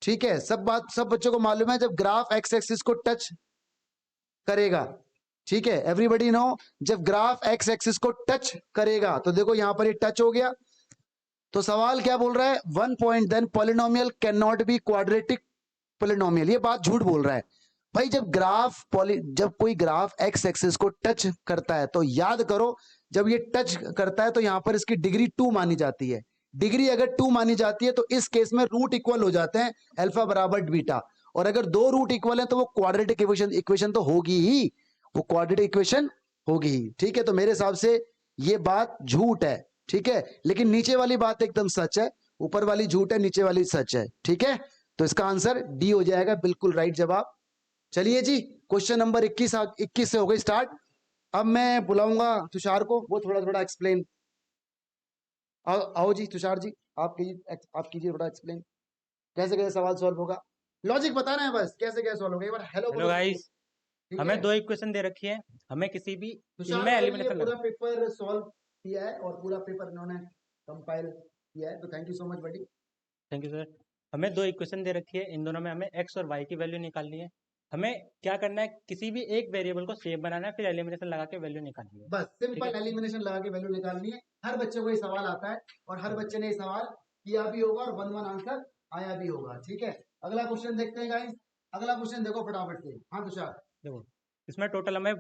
ठीक है? सब बच्चों को मालूम है, जब ग्राफ एक्स एक्सिस को टच करेगा, ठीक है, एवरीबॉडी नो, जब ग्राफ एक्स एक्सिस को टच करेगा तो देखो यहां पर ये टच हो गया, तो सवाल क्या बोल रहा है? 1 point then polynomial can not be quadratic polynomial. ये बात झूठ बोल रहा है भाई। जब कोई ग्राफ एक्स एक्सिस को टच करता है तो याद करो, जब ये टच करता है तो यहां पर इसकी डिग्री 2 मानी जाती है। डिग्री अगर 2 मानी जाती है तो इस केस में रूट इक्वल हो जाते हैं, अल्फा बराबर बीटा, और अगर 2 रूट इक्वल है तो वो क्वाड्रेटिक इक्वेशन तो होगी ही, वो क्वाड्रेटिक इक्वेशन होगी ही, ठीक है? तो मेरे हिसाब से ये बात झूठ है, ठीक है? लेकिन नीचे वाली बात एकदम सच है, ऊपर वाली झूठ है, नीचे वाली सच है, ठीक है? तो इसका आंसर डी हो जाएगा, बिल्कुल राइट जवाब। चलिए जी, क्वेश्चन नंबर 21 से हो गई स्टार्ट। अब मैं बुलाऊंगा तुषार को, वो थोड़ा एक्सप्लेन। आओ जी तुषार जी, आप कीजिए थोड़ा एक्सप्लेन, कैसे कैसे सवाल सॉल्व होगा। लॉजिक बताना है बस, कैसे कैसे सॉल्व होगा। एक बार हेलो हेलो गाइस, हमें 2 इक्वेशन दे रखी है, हमें किसी भी इनमें एलिमिनेशन पूरा पेपर सॉल्व किया है और पूरा पेपर इन्होंने कंपाइल किया है, तो thank you so much buddy. Thank you sir. हमें 2 इक्वेशन दे रखी है, इन दोनों में हमें x और y की वैल्यू निकालनी है। हमें क्या करना है, किसी भी एक वेरिएबल को सेफ बनाना है, फिर एलिमिनेशन लगा के वैल्यू निकालनी है। बस सिंपल एलिमिनेशन लगा के वैल्यू निकालनी है। हर बच्चे को ये सवाल आता है और हर बच्चे ने ये सवाल किया भी होगा और 1-1 आंसर आया भी होगा, ठीक है? अगला क्वेश्चन देखते हैं गाइस। अगला क्वेश्चन देखो फटाफट से। हाँ तुषार, देखो इसमें टोटल हमें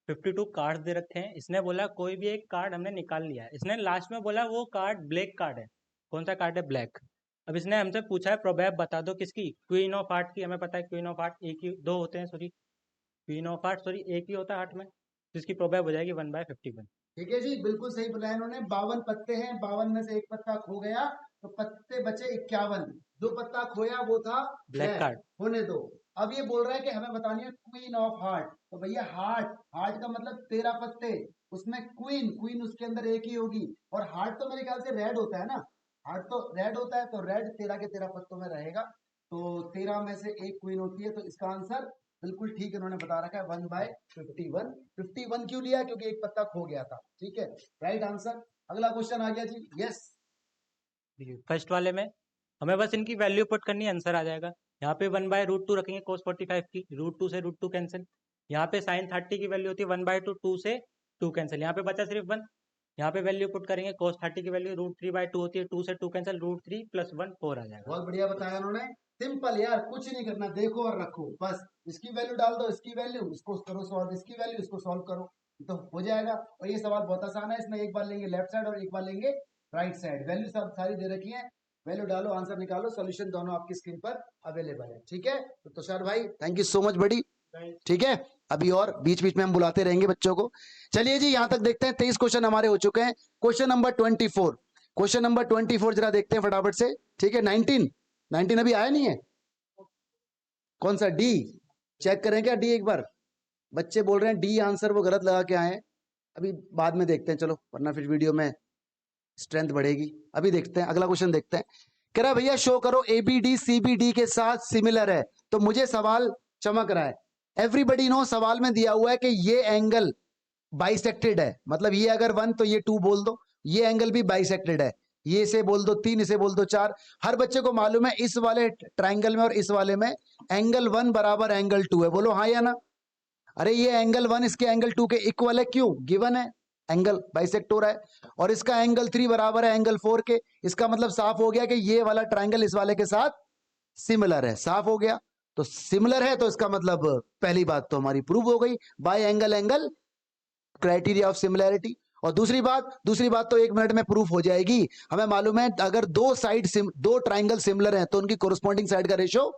52 कार्ड दे रखे हैं। इसने बोला कोई भी एक कार्ड हमने निकाल लिया है, इसने लास्ट में बोला वो कार्ड ब्लैक कार्ड है। कौन सा कार्ड है? ब्लैक। अब इसने हमसे पूछा है प्रोबेब बता दो किसकी? क्वीन ऑफ हार्ट की। हमें पता है क्वीन ऑफ हार्ट एक ही 2 होते हैं, सॉरी क्वीन ऑफ हार्ट एक ही होता है हार्ट में, जिसकी प्रोबेब हो जाएगी 1/51। ठीक है जी, बिल्कुल सही बुलाया इन्होंने। 52 पत्ते हैं, 52 में से एक पत्ता खो गया तो पत्ते बचे 51। जो पत्ता खोया वो था ब्लैक कार्ड। होने दो। अब ये बोल रहा है कि हमें बतानी है क्वीन ऑफ हार्ट, तो भैया हार्ट का मतलब 13 पत्ते, उसमें क्वीन उसके अंदर एक ही होगी, और हार्ट तो मेरे ख्याल से रेड होता है ना, हार्ट तो रेड होता है, तो रेड 13 के 13 पत्तों में रहेगा, तो 13 में से एक क्वीन होती है। तो इसका आंसर बिल्कुल ठीक इन्होंने बता रखा है, 1/51। 51 क्यों लिया? क्योंकि एक पत्ता खो गया था, ठीक है? Right answer. अगला क्वेश्चन आ गया जी। यस, फर्स्ट वाले में हमें बस इनकी वैल्यू पुट करनी है, आंसर आ जाएगा। यहाँ पे 1/√2 रखेंगे cos 45 की, √2 से √2 कैंसिल। यहाँ पे sin 30 की वैल्यू होती है 1/2, 2 से 2 कैंसिल। यहाँ पे बचा सिर्फ 1। यहाँ पे वैल्यू पुट करेंगे, cos 30 की वैल्यू √3/2 होती है, 2 से 2 कैंसिल, √3 + 1 4 आ जाएगा। बहुत बढ़िया बताया उन्होंने। सिंपल यार, कुछ नहीं करना, देखो और रखो बस। इसकी वैल्यू डाल दो, इसकी वैल्यू, इसको करो सॉल्व, इसकी वैल्यू, इसको सॉल्व करो, तो हो जाएगा। और ये सवाल बहुत आसान है, इसमें एक बार लेंगे लेफ्ट साइड और एक बार लेंगे राइट साइड। वैल्यू सब सारी दे रखी है, वैल्यू डालो, आंसर निकालो, सॉल्यूशन दोनों आपकी स्क्रीन पर अवेलेबल है। ठीक है, तो तुषार भाई थैंक यू सो मच बड़ी। ठीक है, अभी और बीच बीच में हम बुलाते रहेंगे बच्चों को। चलिए जी, यहां तक देखते हैं 23 क्वेश्चन हमारे हो चुके हैं। क्वेश्चन नंबर 24, क्वेश्चन नंबर 24 जरा देखते हैं फटाफट से। ठीक है, 19 अभी आया नहीं है, कौन सा? डी चेक करें क्या? डी एक बार, बच्चे बोल रहे हैं डी आंसर वो गलत लगा के आए हैं। अभी बाद में देखते हैं, चलो, वरना फिर वीडियो में स्ट्रेंथ बढ़ेगी। अभी देखते हैं, अगला क्वेश्चन देखते हैं। कह रहा है भैया शो करो ABD CBD के साथ सिमिलर है। तो मुझे सवाल चमक रहा है। एवरीबडी नो, सवाल में दिया हुआ है कि ये एंगल बाइसेक्टेड है, मतलब ये अगर 1 तो ये 2 बोल दो, ये एंगल भी बाइसेक्टेड है, ये इसे बोल दो 3, इसे बोल दो 4। हर बच्चे को मालूम है इस वाले ट्राइंगल में और इस वाले में एंगल 1 बराबर एंगल 2 है। बोलो हाँ या ना? अरे ये एंगल 1 इसके एंगल 2 के इक्वल है, क्यों? गिवन है, एंगल बाइसेक्ट हो रहा है। और इसका एंगल 3 बराबर है एंगल 4 के। इसका मतलब साफ हो गया कि ये वाला ट्राइंगल इस वाले के साथ सिमिलर है। साफ हो गया, तो सिमिलर है तो इसका मतलब पहली बात तो हमारी प्रूव हो गई, bye angle angle criteria of similarity. और दूसरी बात तो 1 मिनट में प्रूफ हो जाएगी। हमें मालूम है अगर दो ट्राइंगल सिमिलर हैं तो उनकी कोरस्पॉन्डिंग साइड का रेशियो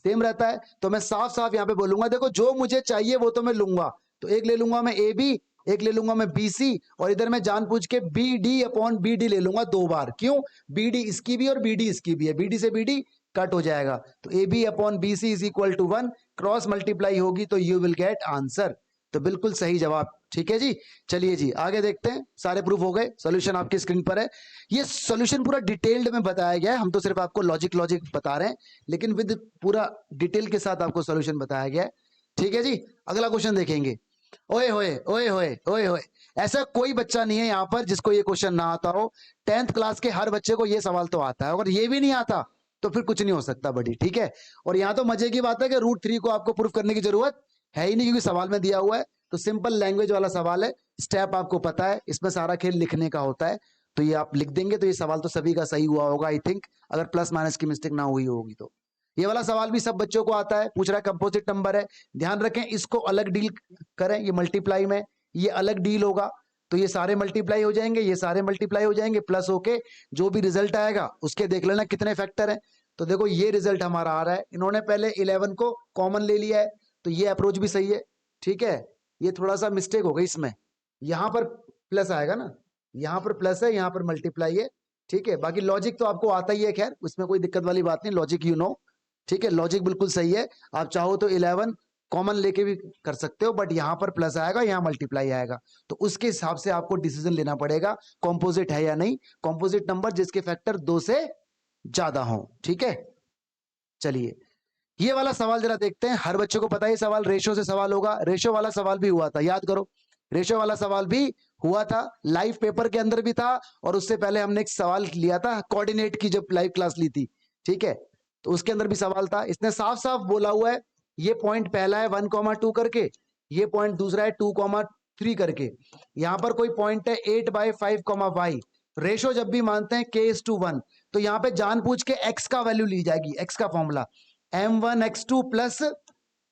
सेम रहता है। तो मैं साफ साफ यहां पे बोलूंगा, देखो जो मुझे चाहिए वो तो मैं लूंगा, तो एक ले लूंगा मैं AB, एक ले लूंगा मैं BC, और इधर मैं जानबूझ के BD अपॉन BD ले लूंगा 2 बार। क्यों? BD इसकी भी और BD इसकी भी है, BD से BD कट हो जाएगा, तो AB upon BC is equal to 1, cross multiply होगी तो यू विल गेट आंसर। तो बिल्कुल सही जवाब। ठीक है जी, चलिए जी आगे देखते हैं। सारे प्रूफ हो गए, सॉल्यूशन आपकी स्क्रीन पर है। ये सॉल्यूशन पूरा डिटेल्ड में बताया गया है, हम तो सिर्फ आपको लॉजिक बता रहे हैं, लेकिन विद पूरा डिटेल के साथ आपको सॉल्यूशन बताया गया है। ठीक है जी, अगला क्वेश्चन देखेंगे। ओए होए ओए होए ओए होए, ऐसा कोई बच्चा नहीं है यहाँ पर जिसको ये क्वेश्चन ना आता हो। 10th क्लास के हर बच्चे को ये सवाल तो आता है, अगर ये भी नहीं आता तो फिर कुछ नहीं हो सकता बड़ी। ठीक है, और यहाँ तो मजे की बात है कि √3 को आपको प्रूफ करने की जरूरत है ही नहीं, क्योंकि सवाल में दिया हुआ है। तो सिंपल लैंग्वेज वाला सवाल है, स्टेप आपको पता है, इसमें सारा खेल लिखने का होता है। तो ये आप लिख देंगे तो ये सवाल तो सभी का सही हुआ होगा आई थिंक, अगर प्लस माइनस की मिस्टेक ना हुई होगी तो। ये वाला सवाल भी सब बच्चों को आता है, पूछ रहा है कंपोजिट नंबर है, ध्यान रखें इसको अलग डील करें, ये मल्टीप्लाई में ये अलग डील होगा, तो ये सारे मल्टीप्लाई हो जाएंगे, ये सारे मल्टीप्लाई हो जाएंगे, प्लस होके जो भी रिजल्ट आएगा उसके देख लेना कितने फैक्टर हैं। तो देखो ये रिजल्ट हमारा आ रहा है, इन्होंने पहले 11 को कॉमन ले लिया है, तो ये अप्रोच भी सही है। ठीक है, ये थोड़ा सा मिस्टेक हो गई इसमें, यहां पर प्लस आएगा ना, यहां पर प्लस है, यहां पर मल्टीप्लाई है। ठीक है, बाकी लॉजिक तो आपको आता ही है, खैर उसमें कोई दिक्कत वाली बात नहीं, लॉजिक यू नो। ठीक है, लॉजिक बिल्कुल सही है, आप चाहो तो 11 कॉमन लेके भी कर सकते हो, बट यहां पर प्लस आएगा, यहां मल्टीप्लाई आएगा, तो उसके हिसाब से आपको डिसीजन लेना पड़ेगा कॉम्पोजिट है या नहीं। कॉम्पोजिट नंबर जिसके फैक्टर 2 से ज्यादा हो। ठीक है, चलिए ये वाला सवाल जरा देखते हैं। हर बच्चे को पता है ये सवाल रेशो से सवाल होगा, रेशो वाला सवाल भी हुआ था, याद करो, रेशो वाला सवाल भी हुआ था, लाइव पेपर के अंदर भी था, और उससे पहले हमने एक सवाल लिया था कोऑर्डिनेट की, जब लाइव क्लास ली थी। ठीक है, तो उसके अंदर भी सवाल था। इसने साफ साफ बोला हुआ है, ये पॉइंट पहला है 1,2 करके, ये पॉइंट दूसरा है 2,3 करके, यहाँ पर कोई पॉइंट है 8/5, रेशो जब भी मानते हैं k:1, तो यहाँ पे जानबूझ के x का वैल्यू ली जाएगी, x का formula m1x2 plus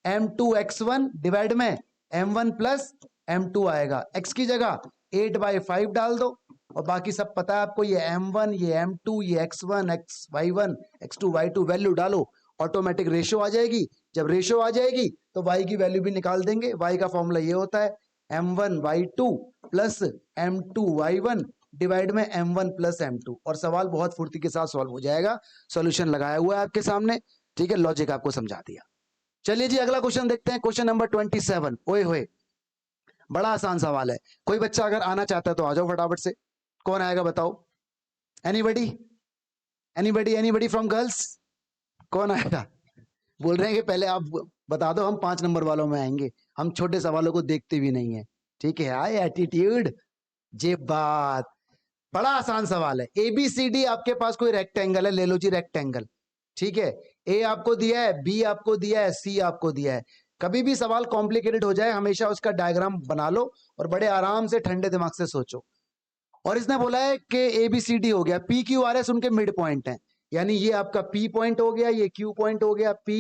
m2x1 divide में m1 प्लस m2 आएगा, x की जगह 8/5 डाल दो, और बाकी सब पता है आपको, ये m1 ये m2 ये x1 xy1 x2 y2 value डालो, ऑटोमेटिक रेशो आ जाएगी। जब रेशो आ जाएगी तो y की वैल्यू भी निकाल देंगे, y का फॉर्मूला ये होता है m1 y2 plus m2 y1 divide में m1 प्लस m2, और सवाल बहुत फुर्ती के साथ सॉल्व हो जाएगा। सॉल्यूशन लगाया हुआ है आपके सामने। ठीक है, लॉजिक आपको समझा दिया। चलिए जी अगला क्वेश्चन देखते हैं, क्वेश्चन नंबर 27। ओए होए, बड़ा आसान सवाल है, कोई बच्चा अगर आना चाहता है तो आ जाओ फटाफट से। कौन आएगा बताओ? Anybody anybody anybody from girls? कौन आएगा? बोल रहे हैं कि पहले आप बता दो, हम 5 नंबर वालों में आएंगे, हम छोटे सवालों को देखते भी नहीं है। ठीक है, हाय एटीट्यूड, जे बात, बड़ा आसान सवाल है। ABCD आपके पास कोई रेक्टेंगल है, ले लो जी रेक्टेंगल। ठीक है, A आपको दिया है, B आपको दिया है, C आपको दिया है। कभी भी सवाल कॉम्प्लिकेटेड हो जाए हमेशा उसका डायग्राम बना लो और बड़े आराम से ठंडे दिमाग से सोचो। और इसने बोला है कि ABCD हो गया, PQRS उनके मिड पॉइंट है, यानी ये आपका P पॉइंट हो गया, ये Q पॉइंट हो गया, P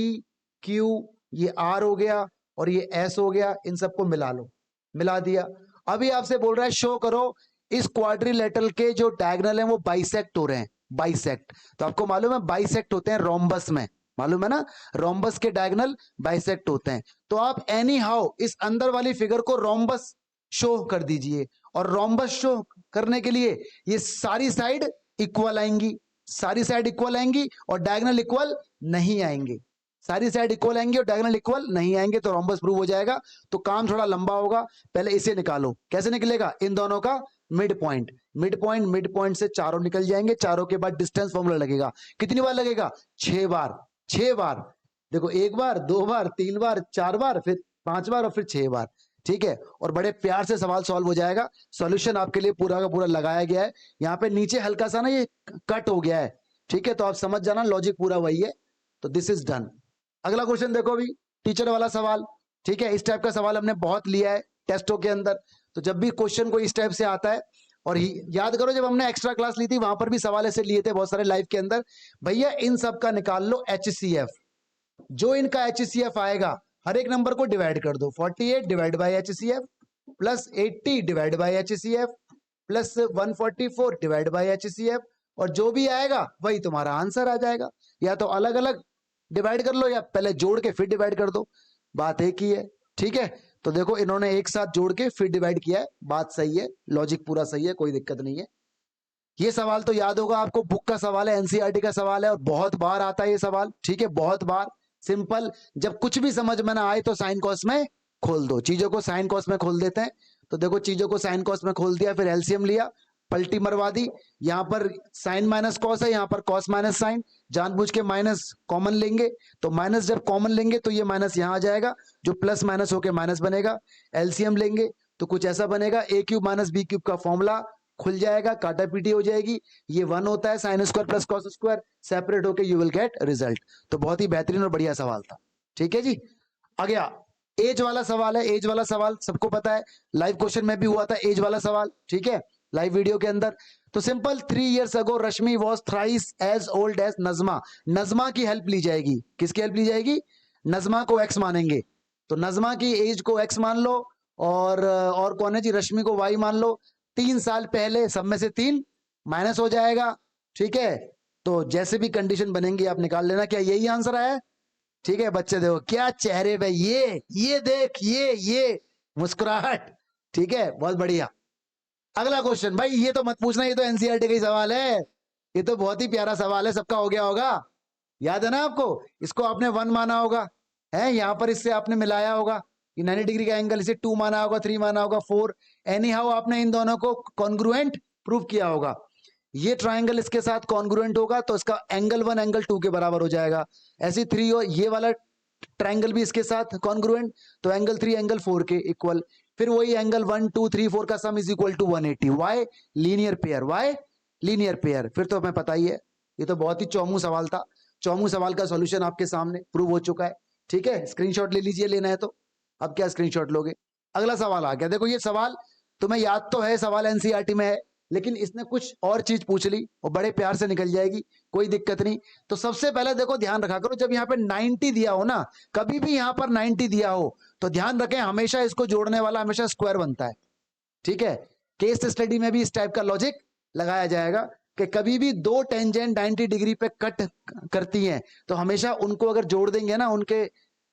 Q, ये R हो गया और ये S हो गया। इन सबको मिला लो, मिला दिया। अभी आपसे बोल रहा है शो करो इस क्वाड्रिलेटरल के जो डायगोनल हैं वो बाइसेक्ट हो रहे हैं, बाइसेक्ट। तो आपको मालूम है बाइसेक्ट होते हैं रोम्बस में, मालूम है ना, रोम्बस के डायगोनल बाइसेक्ट होते हैं। तो आप एनी हाउ इस अंदर वाली फिगर को रोम्बस शो कर दीजिए, और रोम्बस शो करने के लिए ये सारी साइड इक्वल आएंगी, सारी साइड इक्वल आएंगी और डायगोनल इक्वल नहीं आएंगे, सारी साइड इक्वल आएंगे और डायगोनल इक्वल नहीं आएंगे, तो रोम्बस प्रूव हो जाएगा। तो काम थोड़ा लंबा होगा, पहले इसे निकालो। कैसे निकलेगा? इन दोनों का mid point, mid point, mid point से चारों निकल जाएंगे, चारों के बाद डिस्टेंस फॉर्मूला लगेगा। कितनी बार लगेगा? 6 बार, 6 बार। देखो 1 बार, 2 बार, 3 बार, 4 बार, फिर 5 बार और फिर 6 बार, ठीक है। और बड़े प्यार से सवाल सॉल्व हो जाएगा। सॉल्यूशन आपके लिए पूरा का पूरा लगाया गया है। यहाँ पे नीचे हल्का सा ना ये कट हो गया है, ठीक है, तो आप समझ जाना लॉजिक पूरा वही है। तो दिस इज डन। अगला क्वेश्चन देखो अभी, टीचर वाला सवाल, ठीक है। इस टाइप का सवाल हमने बहुत लिया है टेस्टों के अंदर। तो जब भी क्वेश्चन को इस टाइप से आता है, और याद करो जब हमने एक्स्ट्रा क्लास ली थी वहां पर भी सवाल ऐसे लिए थे बहुत सारे लाइव के अंदर। भैया इन सब का निकाल लो HCF। जो इनका HCF आएगा हर एक नंबर को डिवाइड कर दो। 48 divide by HCF plus 80 divide by HCF plus 144 divide by HCF, और जो भी आएगा वही तुम्हारा आंसर आ जाएगा। या तो अलग अलग डिवाइड कर लो या पहले जोड़ के फिर डिवाइड कर दो, बात एक ही है, ठीक है। तो देखो इन्होंने एक साथ जोड़ के फिर डिवाइड किया है, बात सही है, लॉजिक पूरा सही है, कोई दिक्कत नहीं है। ये सवाल तो याद होगा आपको, बुक का सवाल है, NCERT का सवाल है और बहुत बार आता है ये सवाल, ठीक है, बहुत बार। सिंपल, जब कुछ भी समझ में ना आए तो साइन कॉस में खोल दो, चीजों को साइन कॉस में खोल देते हैं। तो देखो चीजों को साइन कॉस में खोल दिया, फिर एलसीएम लिया, पलटी मरवा दी। यहाँ पर साइन माइनस कॉस है, यहाँ पर कॉस माइनस साइन, जानबूझ के माइनस कॉमन लेंगे। तो माइनस जब कॉमन लेंगे तो ये माइनस यहाँ आ जाएगा, जो प्लस माइनस होके माइनस बनेगा। एलसीएम लेंगे तो कुछ ऐसा बनेगा, a cube minus B cube का फॉर्मूला खुल जाएगा, काटा पीटी हो जाएगी। ये 1 होता है, sine square plus cos square, separate होके यू विल गेट रिजल्ट। तो बहुत ही बेहतरीन और बढ़िया सवाल था, ठीक है जी। आ गया एज वाला सवाल है। एज वाला सवाल सबको पता है, लाइव क्वेश्चन में भी हुआ था एज वाला सवाल, ठीक है, लाइव वीडियो के अंदर। तो simple, 3 years ago Rashmi was thrice as old as Najma. Najma की हेल्प ली जाएगी, किसकी हेल्प ली जाएगी? नजमा को x मानेंगे, तो नजमा की एज को x मान लो, और कौन है जी? रश्मि को y मान लो। 3 साल पहले, सब में से 3 माइनस हो जाएगा, ठीक है। तो जैसे भी कंडीशन बनेंगी आप निकाल लेना। क्या यही आंसर आया? ठीक है बच्चे, देखो क्या चेहरे पे, ये देख, ये मुस्कुराहट, ठीक है, बहुत बढ़िया। अगला क्वेश्चन, भाई ये तो मत पूछना, ये तो NCERT का ही सवाल है, ये तो बहुत ही प्यारा सवाल है, सबका हो गया होगा, याद है ना आपको? इसको आपने 1 माना होगा, है, यहाँ पर इससे आपने मिलाया होगा, ये 90 डिग्री का एंगल, इसे 2 माना होगा, 3 माना होगा, 4, एनी हाउ आपने इन दोनों को कॉन्ग्रुएंट प्रूव किया होगा। ये ट्राइंगल इसके साथ कॉन्ग्रुएंट होगा तो इसका एंगल 1 एंगल 2 के बराबर हो जाएगा। ऐसी 3 और ये वाला ट्राइंगल भी इसके साथ कॉन्ग्रुएंट, तो एंगल 3 एंगल 4 के इक्वल। फिर वही एंगल 1 2 3 4 का sum is equal to 180। Why? Linear pair, why? Linear pair. फिर तो हमें पता ही है, ये तो बहुत ही चौमू सवाल था। चौमू सवाल का सॉल्यूशन आपके सामने प्रूव हो चुका है, ठीक है। स्क्रीनशॉट ले लीजिए, लेना है तो। अब क्या स्क्रीनशॉट लोगे? अगला सवाल आ गया, देखो ये सवाल तुम्हें याद तो है, सवाल NCERT में है, लेकिन इसने कुछ और चीज पूछ ली और बड़े प्यार से निकल जाएगी, कोई दिक्कत नहीं। तो सबसे पहले देखो ध्यान रखा करो, जब यहाँ पे 90 दिया हो ना, कभी भी यहाँ पर 90 दिया हो तो ध्यान रखें हमेशा इसको जोड़ने वाला हमेशा स्क्वायर बनता है, ठीक है। केस स्टडी में भी इस टाइप का लॉजिक लगाया जाएगा कि कभी भी 2 टेंजेंट 90 डिग्री पे कट करती हैं तो हमेशा उनको अगर जोड़ देंगे ना उनके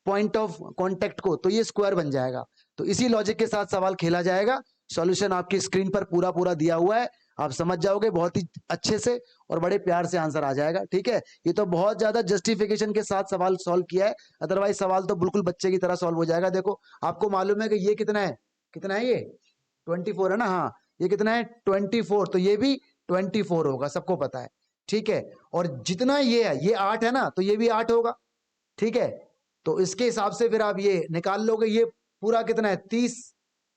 पॉइंट ऑफ कॉन्टेक्ट को, तो ये स्क्वायर बन जाएगा। तो इसी लॉजिक के साथ सवाल खेला जाएगा। सॉल्यूशन आपकी स्क्रीन पर पूरा दिया हुआ है, आप समझ जाओगे बहुत ही अच्छे से और बड़े प्यार से आंसर आ जाएगा, ठीक है। ये तो बहुत ज्यादा जस्टिफिकेशन के साथ सवाल सॉल्व किया है, अदरवाइज सवाल तो बिल्कुल बच्चे की तरह सॉल्व हो जाएगा। देखो आपको मालूम है कि ये कितना है, ये 24 है ना, हाँ ये कितना है 24, तो ये भी 24 होगा, सबको पता है, ठीक है। और जितना ये है, ये 8 है ना, तो ये भी 8 होगा, ठीक है। तो इसके हिसाब से फिर आप ये निकाल लोगे, ये पूरा कितना है 30,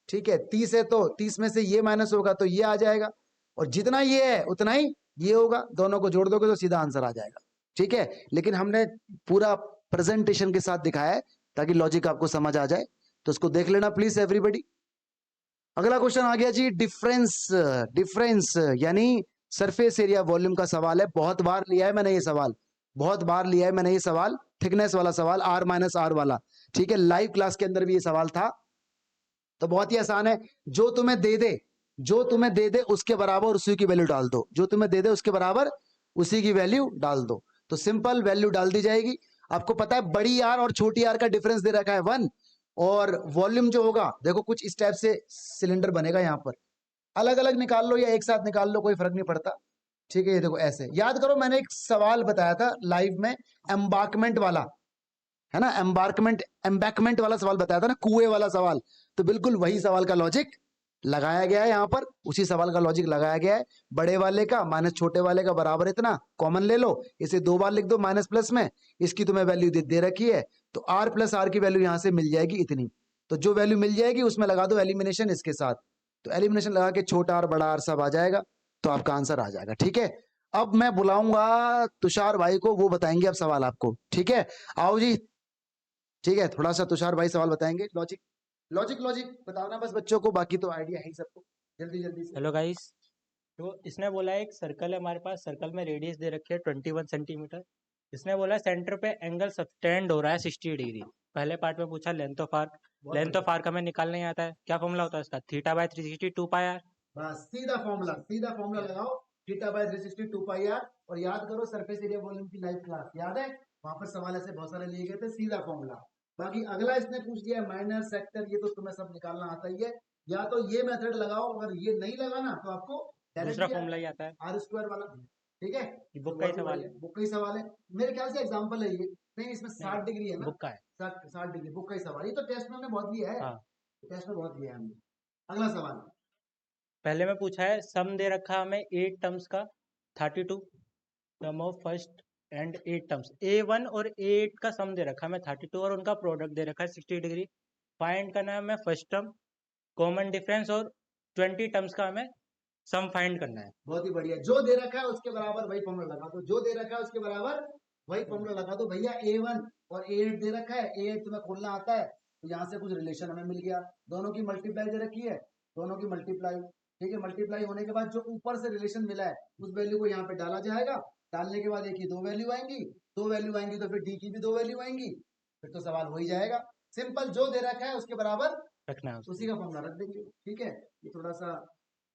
ठीक है। 30 है तो 30 में से ये माइनस होगा तो ये आ जाएगा, और जितना ये है उतना ही ये होगा, दोनों को जोड़ दोगे तो सीधा आंसर आ जाएगा, ठीक है। लेकिन हमने पूरा प्रेजेंटेशन के साथ दिखाया है ताकि लॉजिक आपको समझ आ जाए, तो उसको देख लेना प्लीज एवरीबडी। अगला क्वेश्चन आ गया जी, डिफरेंस यानी सरफेस एरिया वॉल्यूम का सवाल है, बहुत बार लिया है मैंने ये सवाल, बहुत बार लिया है मैंने ये सवाल, थिकनेस वाला सवाल, R माइनस R वाला, ठीक है। लाइव क्लास के अंदर भी ये सवाल था। तो बहुत ही आसान है, जो तुम्हें दे दे, जो तुम्हें दे दे उसके बराबर उसी की वैल्यू डाल दो, जो तुम्हें दे दे उसके बराबर उसी की वैल्यू डाल दो। तो सिंपल वैल्यू डाल दी जाएगी। आपको पता है बड़ी आर और छोटी आर का डिफरेंस दे रखा है 1, और वॉल्यूम जो होगा देखो कुछ इस टाइप से सिलेंडर बनेगा, यहां पर अलग अलग निकाल लो या एक साथ निकाल लो, कोई फर्क नहीं पड़ता, ठीक है। ये देखो ऐसे याद करो, मैंने एक सवाल बताया था लाइव में, एम्बार्कमेंट वाला, है ना, एम्बैकमेंट वाला सवाल बताया था ना, कुएं वाला सवाल। तो बिल्कुल वही सवाल का लॉजिक लगाया गया है यहाँ पर, उसी सवाल का लॉजिक लगाया गया है। बड़े वाले का माइनस छोटे वाले का बराबर इतना, कॉमन ले लो, इसे 2 बार लिख दो माइनस प्लस में, इसकी तुम्हें वैल्यू दे रखी है, तो R प्लस R की वैल्यू यहाँ से मिल जाएगी इतनी। तो जो वैल्यू मिल जाएगी उसमें लगा दो एलिमिनेशन इसके साथ, तो एलिमिनेशन लगा के छोटा R बड़ा R सब आ जाएगा, तो आपका आंसर आ जाएगा, ठीक है। अब मैं बुलाऊंगा तुषार भाई को, वो बताएंगे अब सवाल आपको, ठीक है। आओ जी, ठीक है, थोड़ा सा तुषार भाई सवाल बताएंगे, लॉजिक लॉजिक लॉजिक बताना बस बच्चों को, बाकी तो आइडिया है ही सबको, जल्दी जल्दी से। हेलो गाइस, तो इसने बोला एक सर्कल है हमारे पास, सर्कल में रेडियस दे रखी है 21 सेंटीमीटर। इसने बोला सेंटर पे एंगल सबटेंड हो रहा है 60 डिग्री। पहले पार्ट में पूछा length of arc, length of arc हमें निकालने आता है, क्या फॉर्मूला होता है इसका, θ/360 2 पाई आर। बस सीधा फॉर्मूला लगाओ, θ/360 2 पाई आर। और याद करो सरफेस एरिया वॉल्यूम की लाइव क्लास याद है, वहां पर सवाल ऐसे बहुत सारे लिए गए थे, सीधा फॉर्मूला। बाकी अगला इसने पूछ दिया माइनर सेक्टर, ये तो तुम्हें सब निकालना आता ही है, या तो ये मेथड लगाओ, अगर ये नहीं लगाना तो आपको दूसरा फॉर्मूला ही आता है, R² वाला, ठीक है। बुक का ही सवाल है, बुक का ही सवाल है, मेरे ख्याल से एग्जांपल है ये, नहीं इसमें 60 डिग्री है ना, बुक का है। 60 डिग्री बुक का ही सवाल, ये तो टेस्ट में हमने बहुत लिया है, हाँ। टेस्ट में बहुत लिया है हमने। अगला सवाल, पहले में पूछा है सम दे रखा हमें 8 टर्म्स का 32, sum of first and 8 terms, A1 और A8 का सम दे रखा है हमें 32, और उनका प्रोडक्ट दे रखा है 60 डिग्री। फाइंड करना है हमें फर्स्ट टर्म, कॉमन डिफरेंस, और 20 टर्म्स का हमें सम फाइंड करना है। बहुत ही बढ़िया, जो दे रखा है उसके बराबर वही फॉर्मूला लगा दो, जो दे रखा है उसके बराबर वही फॉर्मूला लगा दो भैया। A1 और A8 दे रखा है, A8 तुम्हें खोलना आता है, तो यहाँ से कुछ रिलेशन हमें मिल गया, दोनों की मल्टीप्लाई दे रखी है, दोनों की मल्टीप्लाई, ठीक है। मल्टीप्लाई होने के बाद जो ऊपर से रिलेशन मिला है उस वैल्यू को यहाँ पे डाला जाएगा, डालने के बाद एक की 2 वैल्यू आएंगी, 2 वैल्यू आएंगी तो फिर D की भी 2 वैल्यू आएंगी, फिर तो सवाल हो ही जाएगा। सिंपल, जो दे रखा है उसके बराबर रखना है उसी का फॉर्मूला रख देंगे, ठीक है। ये थोड़ा सा